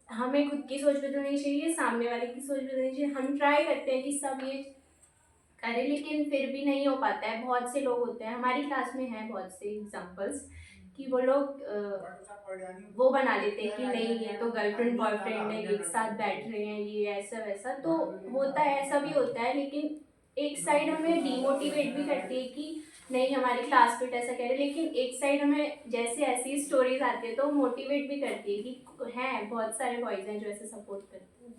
हमें खुद की सोच बदलनी चाहिए, सामने वाले की सोच बदलनी चाहिए। हम ट्राई करते हैं कि सब ये करें, लेकिन फिर भी नहीं हो पाता है। बहुत से लोग होते हैं, हमारी क्लास में हैं बहुत से एग्जाम्पल्स, कि वो लोग वो बना लेते हैं कि नहीं ये तो गर्लफ्रेंड बॉयफ्रेंड है, एक साथ बैठ रहे हैं, ये ऐसा वैसा। तो होता है, ऐसा भी होता है, लेकिन एक साइड हमें डीमोटिवेट भी करती है कि नहीं हमारी क्लासमेट ऐसा कह रहे, लेकिन एक साइड हमें जैसे ऐसी स्टोरीज आती है तो मोटिवेट भी करती है कि हैं बहुत सारे बॉयज़ हैं जो ऐसे सपोर्ट करते हैं।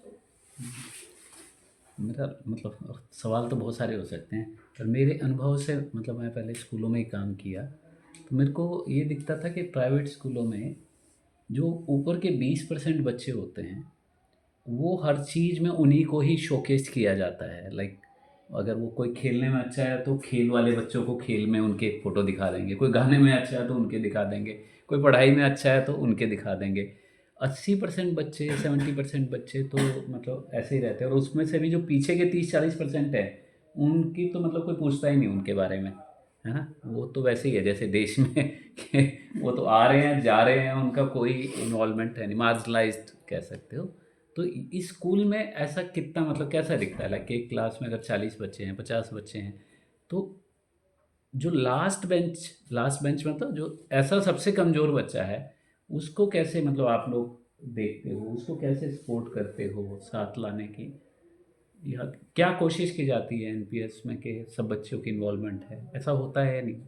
तो मेरा मतलब सवाल तो बहुत सारे हो सकते हैं, पर मेरे अनुभव से, मतलब मैं पहले स्कूलों में ही काम किया, तो मेरे को ये दिखता था कि प्राइवेट स्कूलों में जो ऊपर के 20% बच्चे होते हैं वो हर चीज़ में उन्हीं को ही शोकेस किया जाता है। लाइक अगर वो कोई खेलने में अच्छा है तो खेल वाले बच्चों को खेल में उनके फ़ोटो दिखा देंगे, कोई गाने में अच्छा है तो उनके दिखा देंगे, कोई पढ़ाई में अच्छा है तो उनके दिखा देंगे। 80% बच्चे, 70% बच्चे तो मतलब ऐसे ही रहते हैं, और उसमें से भी जो पीछे के 30-40% है उनकी तो मतलब कोई पूछता ही नहीं उनके बारे में, है ना। वो तो वैसे ही है जैसे देश में कि वो तो आ रहे हैं जा रहे हैं, उनका कोई इन्वॉल्वमेंट है नहीं, मार्जिनलाइज्ड कह सकते हो। तो इस स्कूल में ऐसा कितना मतलब कैसा दिखता है, लाइक एक क्लास में अगर 40 बच्चे हैं, 50 बच्चे हैं, तो जो लास्ट बेंच मतलब जो ऐसा सबसे कमज़ोर बच्चा है, उसको कैसे मतलब आप लोग देखते हो, उसको कैसे सपोर्ट करते हो साथ लाने की, या क्या कोशिश की जाती है एनपीएस में कि सब बच्चों की इन्वॉल्वमेंट है, ऐसा होता है या नहीं?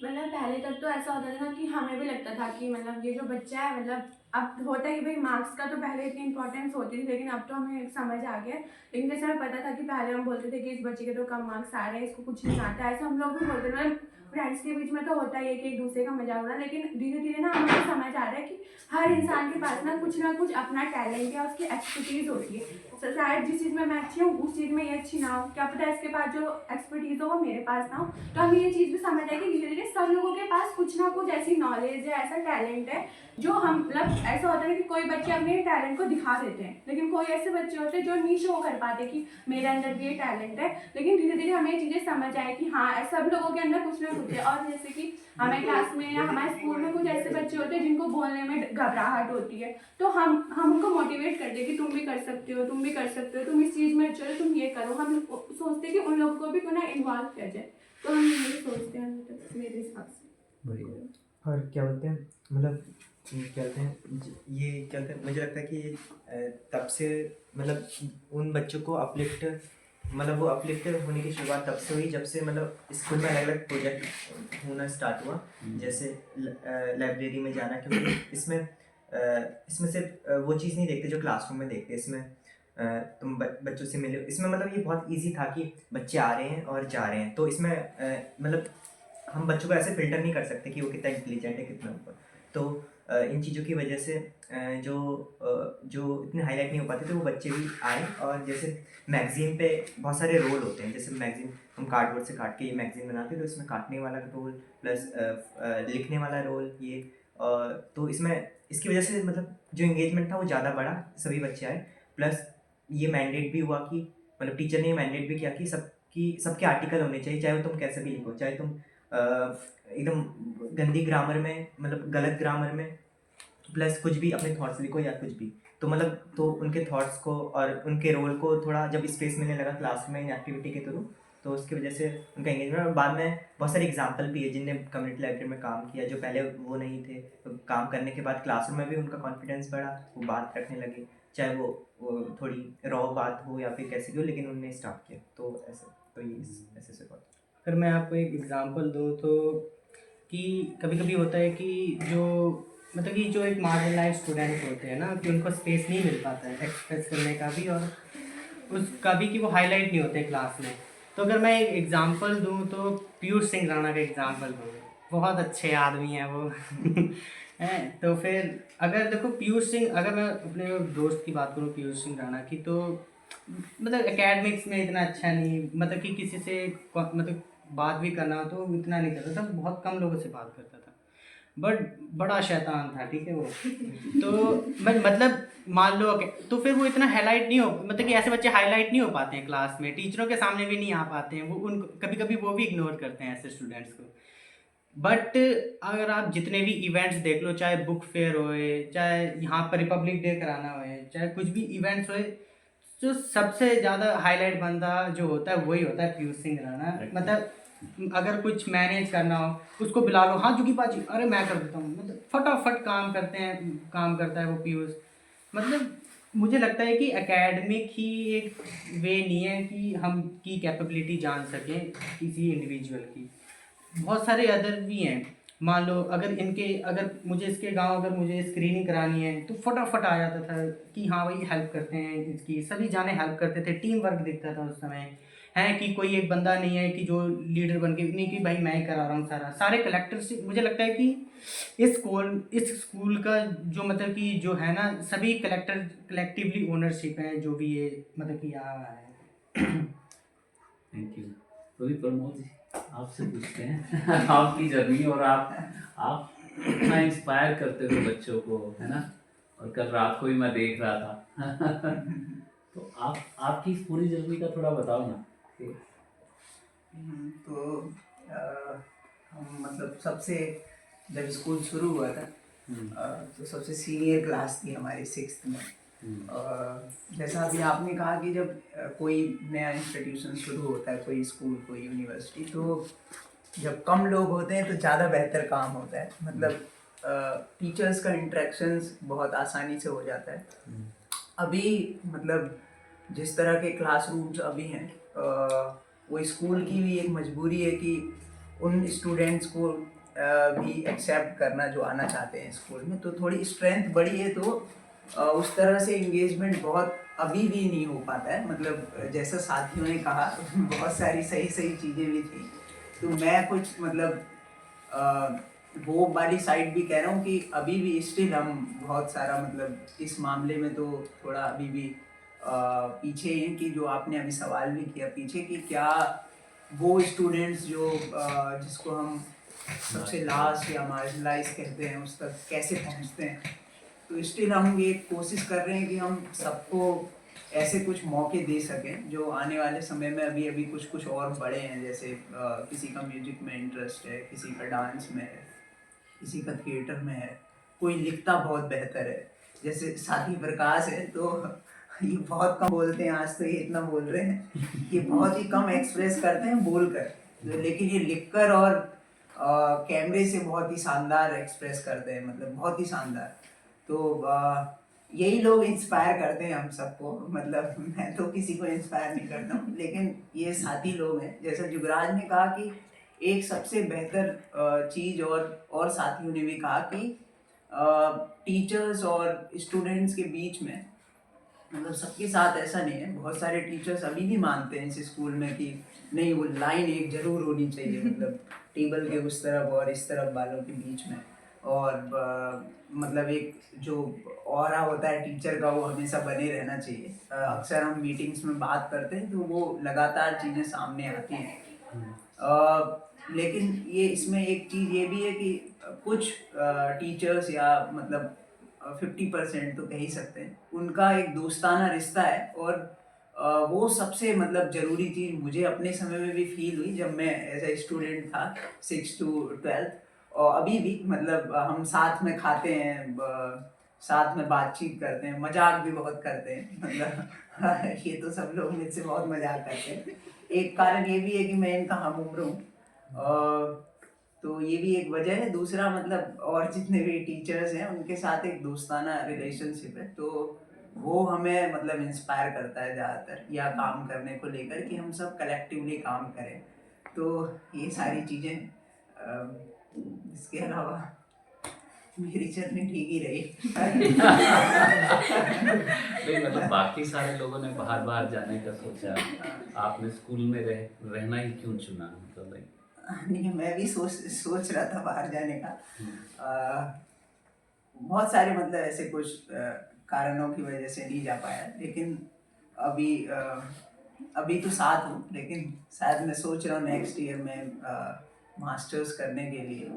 मतलब पहले तक तो ऐसा होता था कि हमें भी लगता था कि मतलब ये जो बच्चा है, मतलब अब होता है कि भाई मार्क्स का तो पहले इतनी इंपॉर्टेंस होती थी, लेकिन अब तो हमें समझ आ गया। लेकिन जैसे हमें पता था कि पहले हम बोलते थे कि इस बच्चे के तो कम मार्क्स आ रहे हैं, इसको कुछ नहीं आता है, ऐसे हम लोग भी बोलते थे। मतलब फ्रेंड्स के बीच में तो होता ही है कि एक दूसरे का मजाक उड़ाना, लेकिन धीरे धीरे ना हमें समझ आ रहा है कि हर इंसान के पास ना कुछ अपना टैलेंट है, उसकी एक्सपर्टीज़ होती है। तो शायद जिस चीज़ में मैं अच्छी हूँ उस चीज़ में ये अच्छी ना हो, क्या पता है इसके पास जो एक्सपर्टीज़ हो वो मेरे पास ना हो। तो हमें ये चीज़ भी समझ आई कि धीरे धीरे सब लोगों के पास कुछ ना कुछ ऐसी नॉलेज है, ऐसा टैलेंट है जो हम मतलब ऐसा होता है कि कोई बच्चे अपने टैलेंट को दिखा देते हैं, लेकिन कोई ऐसे बच्चे होते हैं जो नहीं शो कर पाते कि मेरे अंदर भी ये टैलेंट है। लेकिन धीरे धीरे हमें ये चीज़ें समझ आए कि हाँ सब लोगों के अंदर कुछ ना कुछ है। और जैसे कि हमारे क्लास में या हमारे स्कूल में कुछ ऐसे बच्चे होते हैं जिनको बोलने में घबराहट होती है, तो हम उनको मोटिवेट करते हैं कि तुम भी कर सकते हो, तुम भी कर सकते हो, तुम इस चीज़ में चलो, तुम ये करो। हम सोचते हैं कि उन लोगों को भी क्यों ना इन्वॉल्व किया जाए। तो हम यही सोचते हैं मेरे हिसाब से। बढ़िया। और क्या बोलते हैं मतलब क्या बोलते हैं ये क्या बोलते हैं, मुझे लगता है कि तब से मतलब उन बच्चों को अपलिफ्ट मतलब वो अपलिफ्ट होने की शुरुआत तब से हुई जब से मतलब स्कूल में अलग अलग प्रोजेक्ट होना स्टार्ट हुआ। जैसे लाइब्रेरी में जाना, क्योंकि इसमें सिर्फ वो चीज़ नहीं देखते जो क्लासरूम में देखते, इसमें तुम बच्चों से मिले, इसमें मतलब ये बहुत इजी था कि बच्चे आ रहे हैं और जा रहे हैं, तो इसमें मतलब हम बच्चों को ऐसे फिल्टर नहीं कर सकते कि वो कितना इंटेलिजेंट है कितना ऊपर। तो इन चीज़ों की वजह से जो इतने हाईलाइट नहीं हो पाते थे वो बच्चे भी आए। और जैसे मैगज़ीन पे बहुत सारे रोल होते हैं, जैसे मैगज़ीन हम कार्डबोर्ड से काट के ये मैगज़ीन बनाते हैं, तो इसमें काटने वाला रोल प्लस लिखने वाला रोल ये तो इसमें इसकी वजह से मतलब जो इंगेजमेंट था वो ज़्यादा बढ़ा, सभी बच्चे आए। प्लस ये मैंडेट भी हुआ कि मतलब टीचर ने ये मैंडेट भी किया कि सबके आर्टिकल होने चाहिए, चाहे वो तुम कैसे भी लिखो, चाहे तुम एकदम गंदी ग्रामर में मतलब गलत ग्रामर में प्लस कुछ भी अपने थॉट्स लिखो या कुछ भी। तो मतलब तो उनके थॉट्स को और उनके रोल को थोड़ा जब स्पेस मिलने लगा क्लास में एक्टिविटी के थ्रू, तो उसकी वजह से उनका एंगेजमेंट। और बाद में बहुत सारे एग्जाम्पल भी है जिनने कम्युनिटी लाइब्रेरी में काम किया जो पहले वो नहीं थे, तो काम करने के बाद क्लासरूम में भी उनका कॉन्फिडेंस बढ़ा, वो बात रखने लगे, चाहे वो थोड़ी रॉ बात हो या फिर कैसे भी हो, लेकिन उनने स्टार्ट किया। तो ऐसे तो ये ऐसे से बात। अगर मैं आपको एक एग्ज़ाम्पल दूँ तो कि कभी कभी होता है कि जो मतलब कि जो एक मार्जिनलाइज स्टूडेंट होते हैं ना कि उनको स्पेस नहीं मिल पाता है एक्सप्रेस करने का भी और उसका भी कि वो हाईलाइट नहीं होते क्लास में। तो अगर मैं एक एग्ज़ाम्पल दूँ तो पीयूष सिंह राणा का एग्ज़ाम्पल दूँ, बहुत अच्छे आदमी हैं वो हैं। तो फिर अगर देखो पीयूष सिंह, अगर मैं अपने दोस्त की बात करूँ पीयूष सिंह राणा की, तो मतलब एकेडमिक्स में इतना अच्छा नहीं, मतलब कि किसी से मतलब बात भी करना हो तो इतना नहीं करता था, बहुत कम लोगों से बात करता था, बट बड़ा शैतान था, ठीक है वो। तो मतलब मान लो तो फिर वो इतना हाईलाइट नहीं हो, मतलब कि ऐसे बच्चे हाईलाइट नहीं हो पाते हैं क्लास में, टीचरों के सामने भी नहीं आ पाते हैं, वो उन कभी कभी वो भी इग्नोर करते हैं ऐसे स्टूडेंट्स को। बट अगर आप जितने भी इवेंट्स देख लो, चाहे बुक फेयर होए, चाहे यहाँ पर रिपब्लिक डे कराना होए, चाहे कुछ भी इवेंट्स होए, जो सबसे ज़्यादा हाईलाइट बंदा जो होता है वही होता है पीयूष सिंह राणा। मतलब अगर कुछ मैनेज करना हो उसको बुला लो, हाँ जुगी पाजी अरे मैं कर देता हूँ, मतलब फटाफट काम करता है वो पीयूष। मतलब मुझे लगता है कि एकेडमिक ही एक वे नहीं है कि हम की कैपेबिलिटी जान सकें किसी इंडिविजुअल की, बहुत सारे अदर भी हैं। मान लो अगर मुझे इसके गांव अगर मुझे स्क्रीनिंग करानी है तो फटाफट आ जाता था कि हाँ भाई हेल्प करते हैं, इसकी सभी जाने हेल्प करते थे, टीम वर्क दिखता था उस समय है कि कोई एक बंदा नहीं है कि जो लीडर बन के नहीं कि भाई मैं ही करा रहा हूँ सारे कलेक्टर से। मुझे लगता है कि इस स्कूल का जो मतलब कि जो है ना सभी कलेक्टर कलेक्टिवली ओनरशिप है जो भी ये मतलब कि यहाँ है। Thank you. तो भी प्रमोद जी आपसे पूछते हैं आपकी जर्नी, और आप इतना इंस्पायर करते हो बच्चों को, है ना, और कल रात को भी मैं देख रहा था तो आपकी इस पूरी जर्नी का थोड़ा बताओ ना कि तो हम मतलब सबसे जब स्कूल शुरू हुआ था तो सबसे सीनियर क्लास थी हमारी 6th में। जैसा अभी आपने कहा कि जब कोई नया इंस्टीट्यूशन शुरू होता है, कोई स्कूल, कोई यूनिवर्सिटी, तो जब कम लोग होते हैं तो ज़्यादा बेहतर काम होता है। मतलब टीचर्स का इंटरेक्शंस बहुत आसानी से हो जाता है। अभी मतलब जिस तरह के क्लासरूम्स अभी हैं, वो स्कूल की भी एक मजबूरी है कि उन स्टूडेंट्स को भी एक्सेप्ट करना जो आना चाहते हैं स्कूल में। तो थोड़ी स्ट्रेंथ बढ़ी है, तो उस तरह से इंगेजमेंट बहुत अभी भी नहीं हो पाता है। मतलब जैसा साथियों ने कहा बहुत सारी सही सही चीज़ें भी थी, तो मैं कुछ मतलब वो वाली साइड भी कह रहा हूँ कि अभी भी स्टिल हम बहुत सारा मतलब इस मामले में तो थोड़ा अभी भी पीछे हैं। कि जो आपने अभी सवाल भी किया पीछे कि क्या वो स्टूडेंट्स जो जिसको हम सबसे लास्ट या मार्जिनलाइज कहते हैं उस तक कैसे पहुँचते हैं, तो स्टिल हम ये कोशिश कर रहे हैं कि हम सबको ऐसे कुछ मौके दे सकें जो आने वाले समय में अभी कुछ और बड़े हैं। जैसे किसी का म्यूजिक में इंटरेस्ट है, किसी का डांस में है, किसी का थिएटर में है, कोई लिखता बहुत बेहतर है, जैसे साथी प्रकाश है। तो ये बहुत कम बोलते हैं, आज तो ये इतना बोल रहे हैं, ये बहुत ही कम एक्सप्रेस करते हैं बोलकर, लेकिन ये लिखकर और कैमरे से बहुत ही शानदार एक्सप्रेस करते हैं, मतलब बहुत ही शानदार। तो यही लोग इंस्पायर करते हैं हम सबको। मतलब मैं तो किसी को इंस्पायर नहीं करता हूँ, लेकिन ये साथी लोग हैं। जैसा जुगराज ने कहा कि एक सबसे बेहतर चीज़, और साथियों ने भी कहा कि टीचर्स और स्टूडेंट्स के बीच में, मतलब सबके साथ ऐसा नहीं है। बहुत सारे टीचर्स अभी भी मानते हैं इस स्कूल में कि नहीं, वो लाइन एक जरूर होनी चाहिए, मतलब टेबल के उस तरफ और इस तरफ वालों के बीच में। और मतलब एक जो ऑरा होता है टीचर का, वो हमेशा बने रहना चाहिए। अक्सर हम मीटिंग्स में बात करते हैं तो वो लगातार चीज़ें सामने आती हैं। लेकिन ये इसमें एक चीज़ ये भी है कि कुछ टीचर्स या मतलब 50% तो कह ही सकते हैं, उनका एक दोस्ताना रिश्ता है। और वो सबसे मतलब ज़रूरी चीज़ मुझे अपने समय में भी फील हुई जब मैं एज ए स्टूडेंट था 6 to 12। और अभी भी मतलब हम साथ में खाते हैं, साथ में बातचीत करते हैं, मजाक भी बहुत करते हैं। मतलब ये तो सब लोग मुझसे बहुत मजाक करते हैं। एक कारण ये भी है कि मैं इनका हम उम्र हूँ, तो ये भी एक वजह है। दूसरा मतलब और जितने भी टीचर्स हैं उनके साथ एक दोस्ताना रिलेशनशिप है, तो वो हमें मतलब इंस्पायर करता है ज़्यादातर, या काम करने को लेकर कि हम सब कलेक्टिवली काम करें। तो ये सारी चीज़ें, इसके अलावा मेरी जर्नी ठीक ही रही। नहीं, मतलब बाकी सारे लोगों ने बाहर बाहर जाने का सोचा, आपने स्कूल में रहना ही क्यों चुना? मतलब लाइक नहीं, मैं भी सोच रहा था बाहर जाने का। बहुत सारे मतलब ऐसे कुछ कारणों की वजह से नहीं जा पाया, लेकिन अभी तो साथ हूँ। लेकिन शायद मैं सोच रहा हूँ नेक्स्ट ईयर में मास्टर्स करने के लिए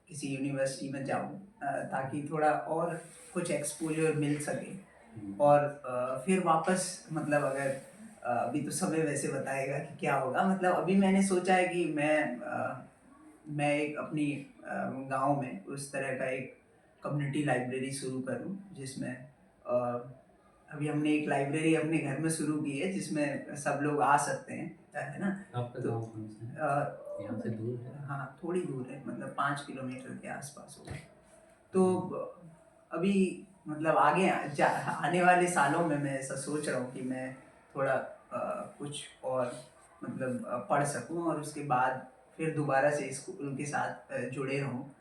किसी यूनिवर्सिटी में जाऊँ, ताकि थोड़ा और कुछ एक्सपोजर मिल सके। और फिर वापस मतलब अगर अभी तो समय वैसे बताएगा कि क्या होगा। मतलब अभी मैंने सोचा है कि मैं एक अपनी गांव में उस तरह का एक कम्युनिटी लाइब्रेरी शुरू करूं, जिसमें अभी हमने एक लाइब्रेरी अपने घर में शुरू की है जिसमें सब लोग आ सकते हैं, है ना। आपका तो गाँव कौन सा है? यहाँ से दूर है? हाँ, थोड़ी दूर है, मतलब 5 किलोमीटर के आसपास होगा। तो अभी मतलब आने वाले सालों में मैं ऐसा सोच रहा हूँ कि मैं थोड़ा कुछ और मतलब पढ़ सकूँ, और उसके बाद फिर दोबारा से स्कूल के साथ जुड़े रहूँ।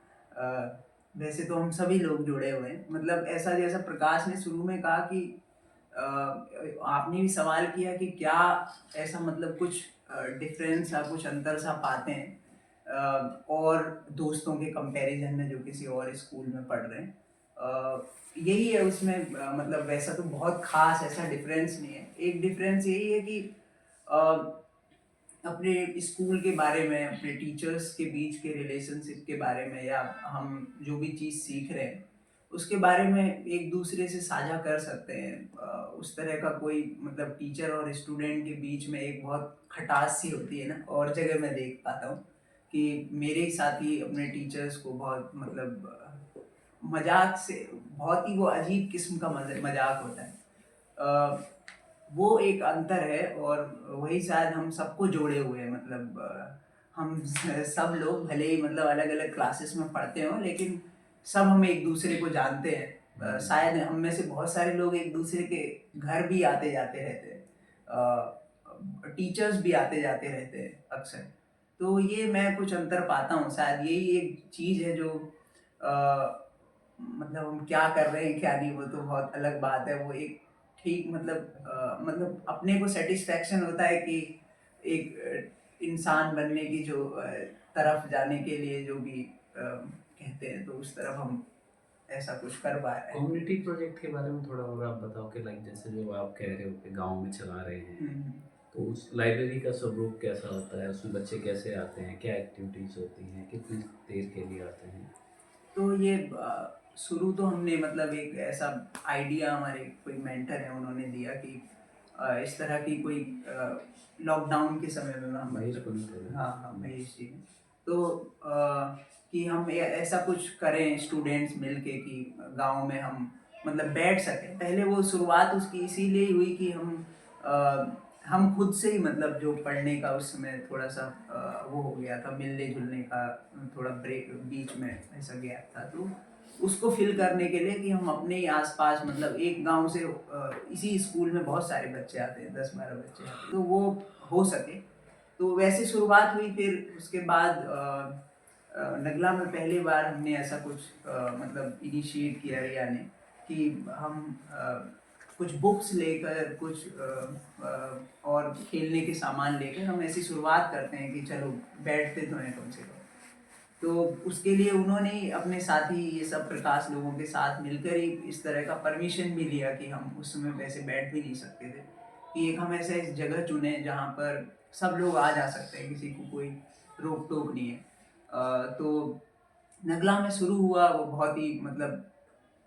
वैसे तो हम सभी लोग जुड़े हुए हैं। मतलब ऐसा जैसा प्रकाश ने शुरू में कहा कि आपने भी सवाल किया कि क्या ऐसा मतलब कुछ डिफरेंस या कुछ अंतर सा पाते हैं और दोस्तों के कंपैरिजन में जो किसी और स्कूल में पढ़ रहे हैं। यही है उसमें, मतलब वैसा तो बहुत खास ऐसा डिफरेंस नहीं है। एक डिफरेंस यही है कि अपने स्कूल के बारे में, अपने टीचर्स के बीच के रिलेशनशिप के बारे में, या हम जो भी चीज़ सीख रहे हैं उसके बारे में एक दूसरे से साझा कर सकते हैं। उस तरह का कोई मतलब टीचर और स्टूडेंट के बीच में एक बहुत खटास सी होती है ना, और जगह मैं देख पाता हूँ कि मेरे साथ ही अपने टीचर्स को बहुत मतलब मजाक से, बहुत ही वो अजीब किस्म का मजाक होता है, वो एक अंतर है। और वही शायद हम सबको जोड़े हुए हैं, मतलब हम सब लोग भले ही मतलब अलग अलग क्लासेस में पढ़ते हो, लेकिन सब हम एक दूसरे को जानते हैं। शायद हम में से बहुत सारे लोग एक दूसरे के घर भी आते जाते रहते हैं, टीचर्स भी आते जाते रहते हैं अक्सर। तो ये मैं कुछ अंतर पाता हूँ, शायद यही एक चीज़ है जो मतलब हम क्या कर रहे हैं क्या नहीं वो तो बहुत अलग बात है। वो एक ठीक मतलब अपने को सेटिस्फेक्शन होता है कि एक इंसान बनने की जो तरफ जाने के लिए जो भी कहते हैं, तो उस तरफ हम ऐसा कुछ कर पा रहे हैं। कम्युनिटी प्रोजेक्ट के बारे में थोड़ा और आप बताओ कि लाइक जैसे जो आप कह रहे हो कि गांव में चला रहे हैं, तो उस लाइब्रेरी का स्वरूप कैसा होता है, उसमें बच्चे कैसे आते हैं, क्या एक्टिविटीज़ होती हैं, कितनी देर के लिए आते हैं? तो ये शुरू तो हमने मतलब एक ऐसा आइडिया हमारे कोई मेंटर है उन्होंने दिया कि इस तरह की कोई लॉकडाउन के समय में हम महेश बोलते हैं। हाँ हाँ महेश जी। तो कि हम ऐसा कुछ करें स्टूडेंट्स मिलके कि गांव में हम मतलब बैठ सकें। पहले वो शुरुआत उसकी इसीलिए हुई कि हम खुद से ही मतलब जो पढ़ने का उस समय थोड़ा सा वो हो गया था, मिलने जुलने का थोड़ा ब्रेक बीच में ऐसा गैप था, तो उसको फिल करने के लिए कि हम अपने ही आसपास मतलब एक गांव से इसी स्कूल में बहुत सारे बच्चे आते हैं, 10-12 बच्चे आते हैं, तो वो हो सके। तो वैसे शुरुआत हुई। फिर उसके बाद नगला में पहली बार हमने ऐसा कुछ मतलब इनिशिएट किया रिया ने कि हम कुछ बुक्स लेकर कुछ और खेलने के सामान लेकर हम ऐसी शुरुआत करते हैं कि चलो बैठते तो हैं कम से कम। तो उसके लिए उन्होंने अपने साथी ये सब प्रकाश लोगों के साथ मिलकर ही इस तरह का परमिशन भी लिया कि हम उस समय वैसे बैठ भी नहीं सकते थे, कि एक हम ऐसे जगह चुने जहाँ पर सब लोग आ जा सकते हैं, किसी को कोई रोक टोक नहीं है। तो नगला में शुरू हुआ, वो बहुत ही मतलब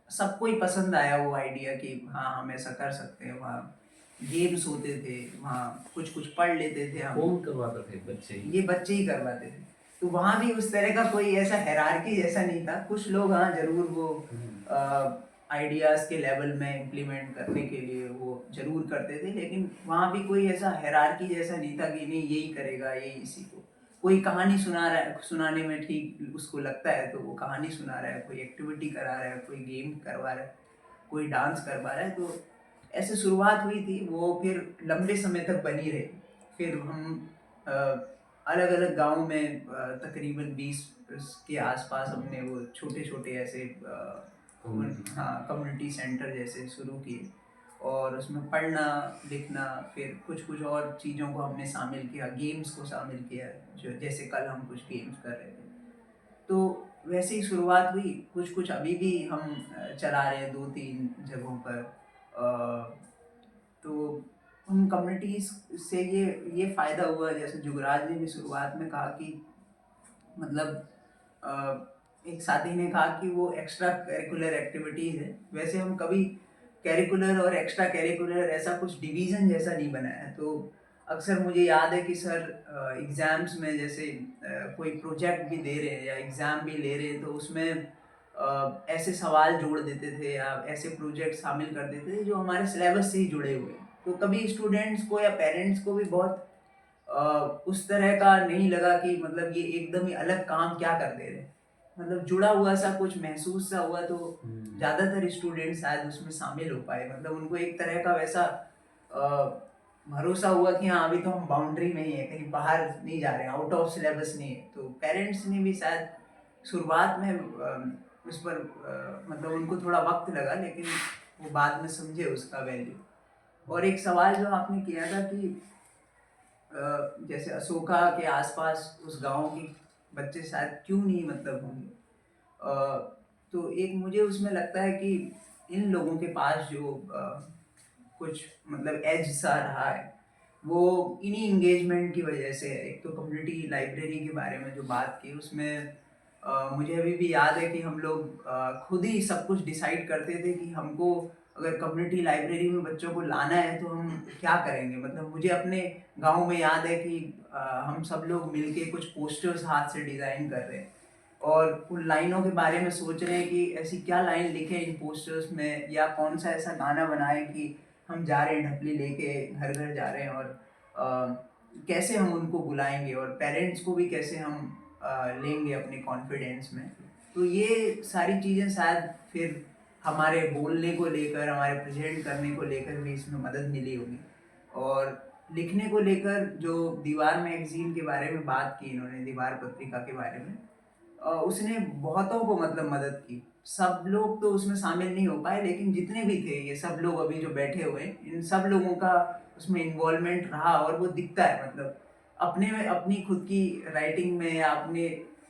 सबको ही पसंद आया वो आइडिया कि हाँ हम ऐसा कर सकते हैं। वहाँ गेम्स होते थे, वहाँ कुछ कुछ पढ़ लेते थे हम। कौन करवाता थे? बच्चे ही? ये बच्चे ही करवाते थे। तो वहाँ भी उस तरह का कोई ऐसा हायरार्की जैसा नहीं था। कुछ लोग हाँ जरूर वो आइडियाज़ के लेवल में इम्प्लीमेंट करने के लिए वो जरूर करते थे, लेकिन वहाँ भी कोई ऐसा हायरार्की जैसा नहीं था कि नहीं यही करेगा यही इसी को। कोई कहानी सुना रहा है, सुनाने में ठीक उसको लगता है तो वो कहानी सुना रहा है, कोई एक्टिविटी करा रहा है, कोई गेम करवा रहा है, कोई डांस करवा रहा है। तो ऐसे शुरुआत हुई थी, वो फिर लंबे समय तक बनी रही। फिर हम अलग अलग गांव में तकरीबन 20 के आसपास हमने वो छोटे छोटे ऐसे कम्युनिटी सेंटर जैसे शुरू किए, और उसमें पढ़ना लिखना, फिर कुछ कुछ और चीज़ों को हमने शामिल किया, गेम्स को शामिल किया, जो जैसे कल हम कुछ गेम्स कर रहे थे। तो वैसे ही शुरुआत हुई। कुछ कुछ अभी भी हम चला रहे हैं 2-3 जगहों पर। तो उन कम्युनिटीज़ से ये फ़ायदा हुआ, जैसे जुगराज ने भी शुरुआत में कहा कि मतलब एक साथी ने कहा कि वो एक्स्ट्रा करिकुलर एक्टिविटीज़ है। वैसे हम कभी करिकुलर और एक्स्ट्रा करिकुलर ऐसा कुछ डिवीज़न जैसा नहीं बनाया है। तो अक्सर मुझे याद है कि सर एग्ज़ाम्स में जैसे कोई प्रोजेक्ट भी दे रहे हैं या एग्ज़ाम भी ले रहे हैं, तो उसमें ऐसे सवाल जोड़ देते थे या ऐसे प्रोजेक्ट शामिल कर देते थे जो हमारे सिलेबस से ही जुड़े हुए हैं। तो कभी स्टूडेंट्स को या पेरेंट्स को भी बहुत उस तरह का नहीं लगा कि मतलब ये एकदम ही अलग काम क्या कर दे रहे हैं, मतलब जुड़ा हुआ सा कुछ महसूस सा हुआ। तो ज़्यादातर स्टूडेंट शायद उसमें शामिल हो पाए, मतलब उनको एक तरह का वैसा भरोसा हुआ कि हाँ अभी तो हम बाउंड्री में ही है, कहीं बाहर नहीं जा रहे हैं, आउट ऑफ सिलेबस नहीं है। तो पेरेंट्स ने भी शायद शुरुआत में उस पर मतलब उनको थोड़ा वक्त लगा, लेकिन वो बाद में समझे उसका वैल्यू। और एक सवाल जो आपने किया था कि जैसे अशोका के आसपास उस गांव के बच्चे शायद क्यों नहीं मतलब होंगे, तो एक मुझे उसमें लगता है कि इन लोगों के पास जो कुछ मतलब एज सा रहा है, वो इन्हीं इंगेजमेंट की वजह से है। एक तो कम्युनिटी लाइब्रेरी के बारे में जो बात की, उसमें मुझे अभी भी याद है कि हम लोग खुद ही सब कुछ डिसाइड करते थे कि हमको अगर कम्युनिटी लाइब्रेरी में बच्चों को लाना है तो हम क्या करेंगे। मतलब मुझे अपने गांव में याद है कि हम सब लोग मिलके कुछ पोस्टर्स हाथ से डिज़ाइन कर रहे हैं और उन लाइनों के बारे में सोच रहे हैं कि ऐसी क्या लाइन लिखें इन पोस्टर्स में, या कौन सा ऐसा गाना बनाए कि हम जा रहे हैं ढपली लेके घर घर जा रहे हैं, और कैसे हम उनको बुलाएंगे और पेरेंट्स को भी कैसे हम लेंगे अपने कॉन्फिडेंस में। तो ये सारी चीज़ें शायद फिर हमारे बोलने को लेकर, हमारे प्रेजेंट करने को लेकर भी इसमें मदद मिली होगी। और लिखने को लेकर जो दीवार मैगजीन के बारे में बात की इन्होंने, दीवार पत्रिका के बारे में, उसने बहुतों को मतलब मदद की। सब लोग तो उसमें शामिल नहीं हो पाए, लेकिन जितने भी थे, ये सब लोग अभी जो बैठे हुए हैं, इन सब लोगों का उसमें इन्वॉल्वमेंट रहा और वो दिखता है। मतलब अपने में, अपनी खुद की राइटिंग में या अपने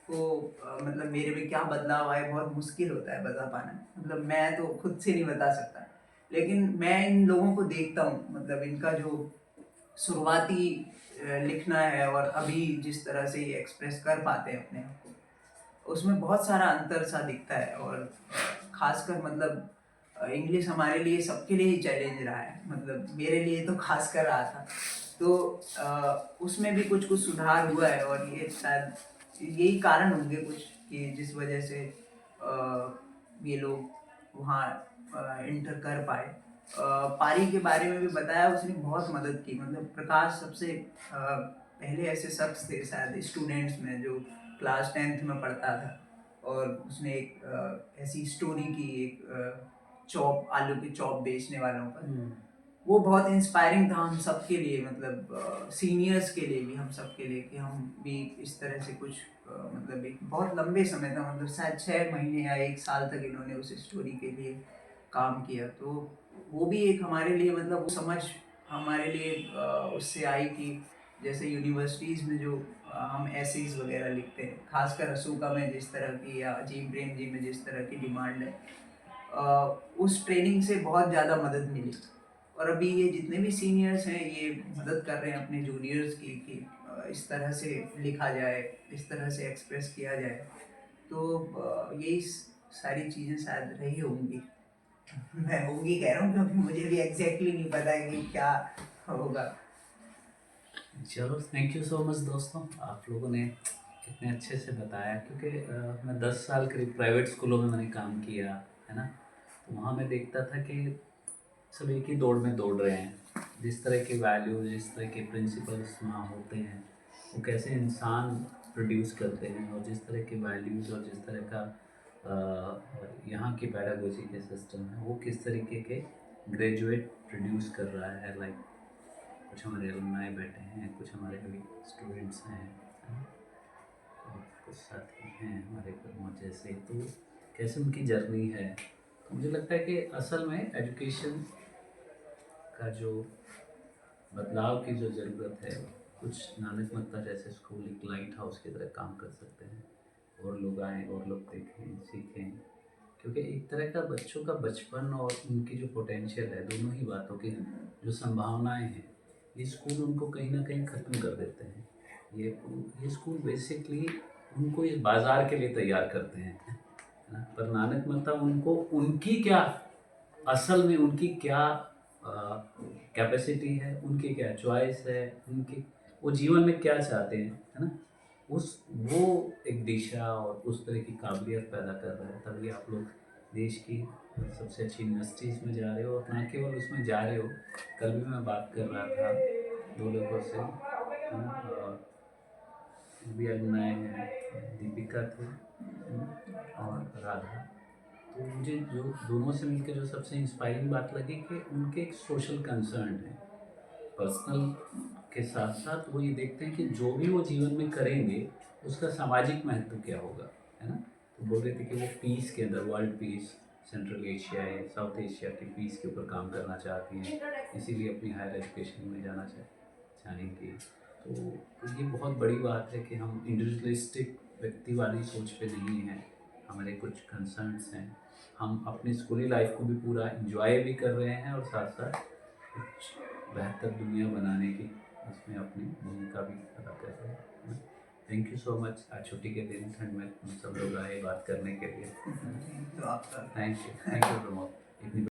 को मतलब मेरे में क्या बदलाव आए बहुत मुश्किल होता है बता पाना। मतलब मैं तो खुद से नहीं बता सकता, लेकिन मैं इन लोगों को देखता हूँ, मतलब इनका जो शुरुआती लिखना है और अभी जिस तरह से ये एक्सप्रेस कर पाते हैं अपने आप को, उसमें बहुत सारा अंतर सा दिखता है। और खासकर मतलब इंग्लिश हमारे लिए, सबके लिए ही चैलेंज रहा है, मतलब मेरे लिए तो खास कर रहा था। तो उसमें भी कुछ कुछ सुधार हुआ है और ये शायद यही कारण होंगे कुछ कि जिस वजह से ये लोग वहाँ इंटर कर पाए। पारी के बारे में भी बताया, उसने बहुत मदद की। मतलब प्रकाश सबसे पहले ऐसे शख्स थे शायद स्टूडेंट्स में जो क्लास 10th में पढ़ता था, और उसने एक ऐसी स्टोरी की, एक चॉप, आलू के चॉप बेचने वालों पर। वो बहुत इंस्पायरिंग था हम सब के लिए, मतलब सीनियर्स के लिए भी, हम सब के लिए, कि हम भी इस तरह से कुछ मतलब एक बहुत लंबे समय था, मतलब शायद 6 महीने या 1 साल तक इन्होंने उस स्टोरी के लिए काम किया। तो वो भी एक हमारे लिए, मतलब वो समझ हमारे लिए उससे आई कि जैसे यूनिवर्सिटीज़ में जो हम एसेज वगैरह लिखते हैं, खासकर अशोका में जिस तरह की, या अजीम प्रेम जी में जिस तरह की डिमांड है, उस ट्रेनिंग से बहुत ज़्यादा मदद मिली। और अभी ये जितने भी सीनियर्स हैं, ये मदद कर रहे हैं अपने जूनियर्स की कि इस तरह से लिखा जाए, इस तरह से एक्सप्रेस किया जाए। तो यही सारी चीज़ें शायद रही होंगी। मैं होंगी कह रहा हूँ क्योंकि मुझे भी एग्जैक्टली नहीं पता है कि क्या होगा। चलो, थैंक यू सो मच दोस्तों, आप लोगों ने इतने अच्छे से बताया। क्योंकि मैं 10 साल करीब प्राइवेट स्कूलों में मैंने काम किया है ना, तो वहाँ मैं देखता था कि सब एक ही दौड़ में दौड़ रहे हैं। जिस तरह के वैल्यूज, जिस तरह के प्रिंसिपल्स वहाँ होते हैं, वो कैसे इंसान प्रोड्यूस करते हैं, और जिस तरह के वैल्यूज़ और जिस तरह का यहाँ की पैडागोजी के सिस्टम है, वो किस तरीके के ग्रेजुएट प्रोड्यूस कर रहा है। लाइक कुछ हमारे अलुमनाई बैठे हैं, कुछ हमारे अभी स्टूडेंट्स हैं, और कुछ साथी हैं हमारे कर्मों जैसे, तो कैसे उनकी जर्नी है। तो मुझे लगता है कि असल में एजुकेशन का जो बदलाव की जो ज़रूरत है, कुछ नानक मत्ता जैसे स्कूल एक लाइट हाउस की तरह काम कर सकते हैं, और लोग आएँ और लोग देखें, सीखें। क्योंकि एक तरह का बच्चों का बचपन और उनकी जो पोटेंशियल है, दोनों ही बातों की जो संभावनाएं हैं, ये स्कूल उनको कहीं ना कहीं ख़त्म कर देते हैं। ये स्कूल बेसिकली उनको इस बाज़ार के लिए तैयार करते हैं, है ना। पर नानक मत्ता उनको, उनकी क्या असल में, उनकी क्या कैपेसिटी है, उनकी क्या चॉइस है, उनकी वो जीवन में क्या चाहते हैं, है ना, वो एक दिशा और उस तरह की काबिलियत पैदा कर रहा है। तभी आप लोग देश की सबसे अच्छी यूनिवर्सिटीज़ में जा रहे हो, और ना केवल उसमें जा रहे हो। कल भी मैं बात कर रहा था 2 लोगों से, भी अलुमनाई हैं, दीपिका थे और राधा। तो मुझे जो दोनों से मिलकर जो सबसे इंस्पायरिंग बात लगी कि उनके एक सोशल कंसर्न है, पर्सनल के साथ साथ वो ये देखते हैं कि जो भी वो जीवन में करेंगे उसका सामाजिक महत्व क्या होगा, है ना। तो बोल रहे थे कि वो पीस के अंदर, वर्ल्ड पीस, सेंट्रल एशिया या साउथ एशिया की पीस के ऊपर काम करना चाहती हैं, इसीलिए अपनी हायर एजुकेशन में जाना चाहेंगी। तो ये बहुत बड़ी बात है कि हम इंडिविजुअलिस्टिक व्यक्तिवादी सोच पे नहीं हैं, हमारे कुछ कंसर्न्स हैं। हम अपनी स्कूली लाइफ को भी पूरा एंजॉय भी कर रहे हैं, और साथ साथ कुछ बेहतर दुनिया बनाने की उसमें अपनी भूमिका भी अदा कर रहे हैं। Thank you so much. आज छुट्टी के दिन ठंड में हम सब लोग आए बात करने के लिए। तो आपका थैंक यू प्रमोद।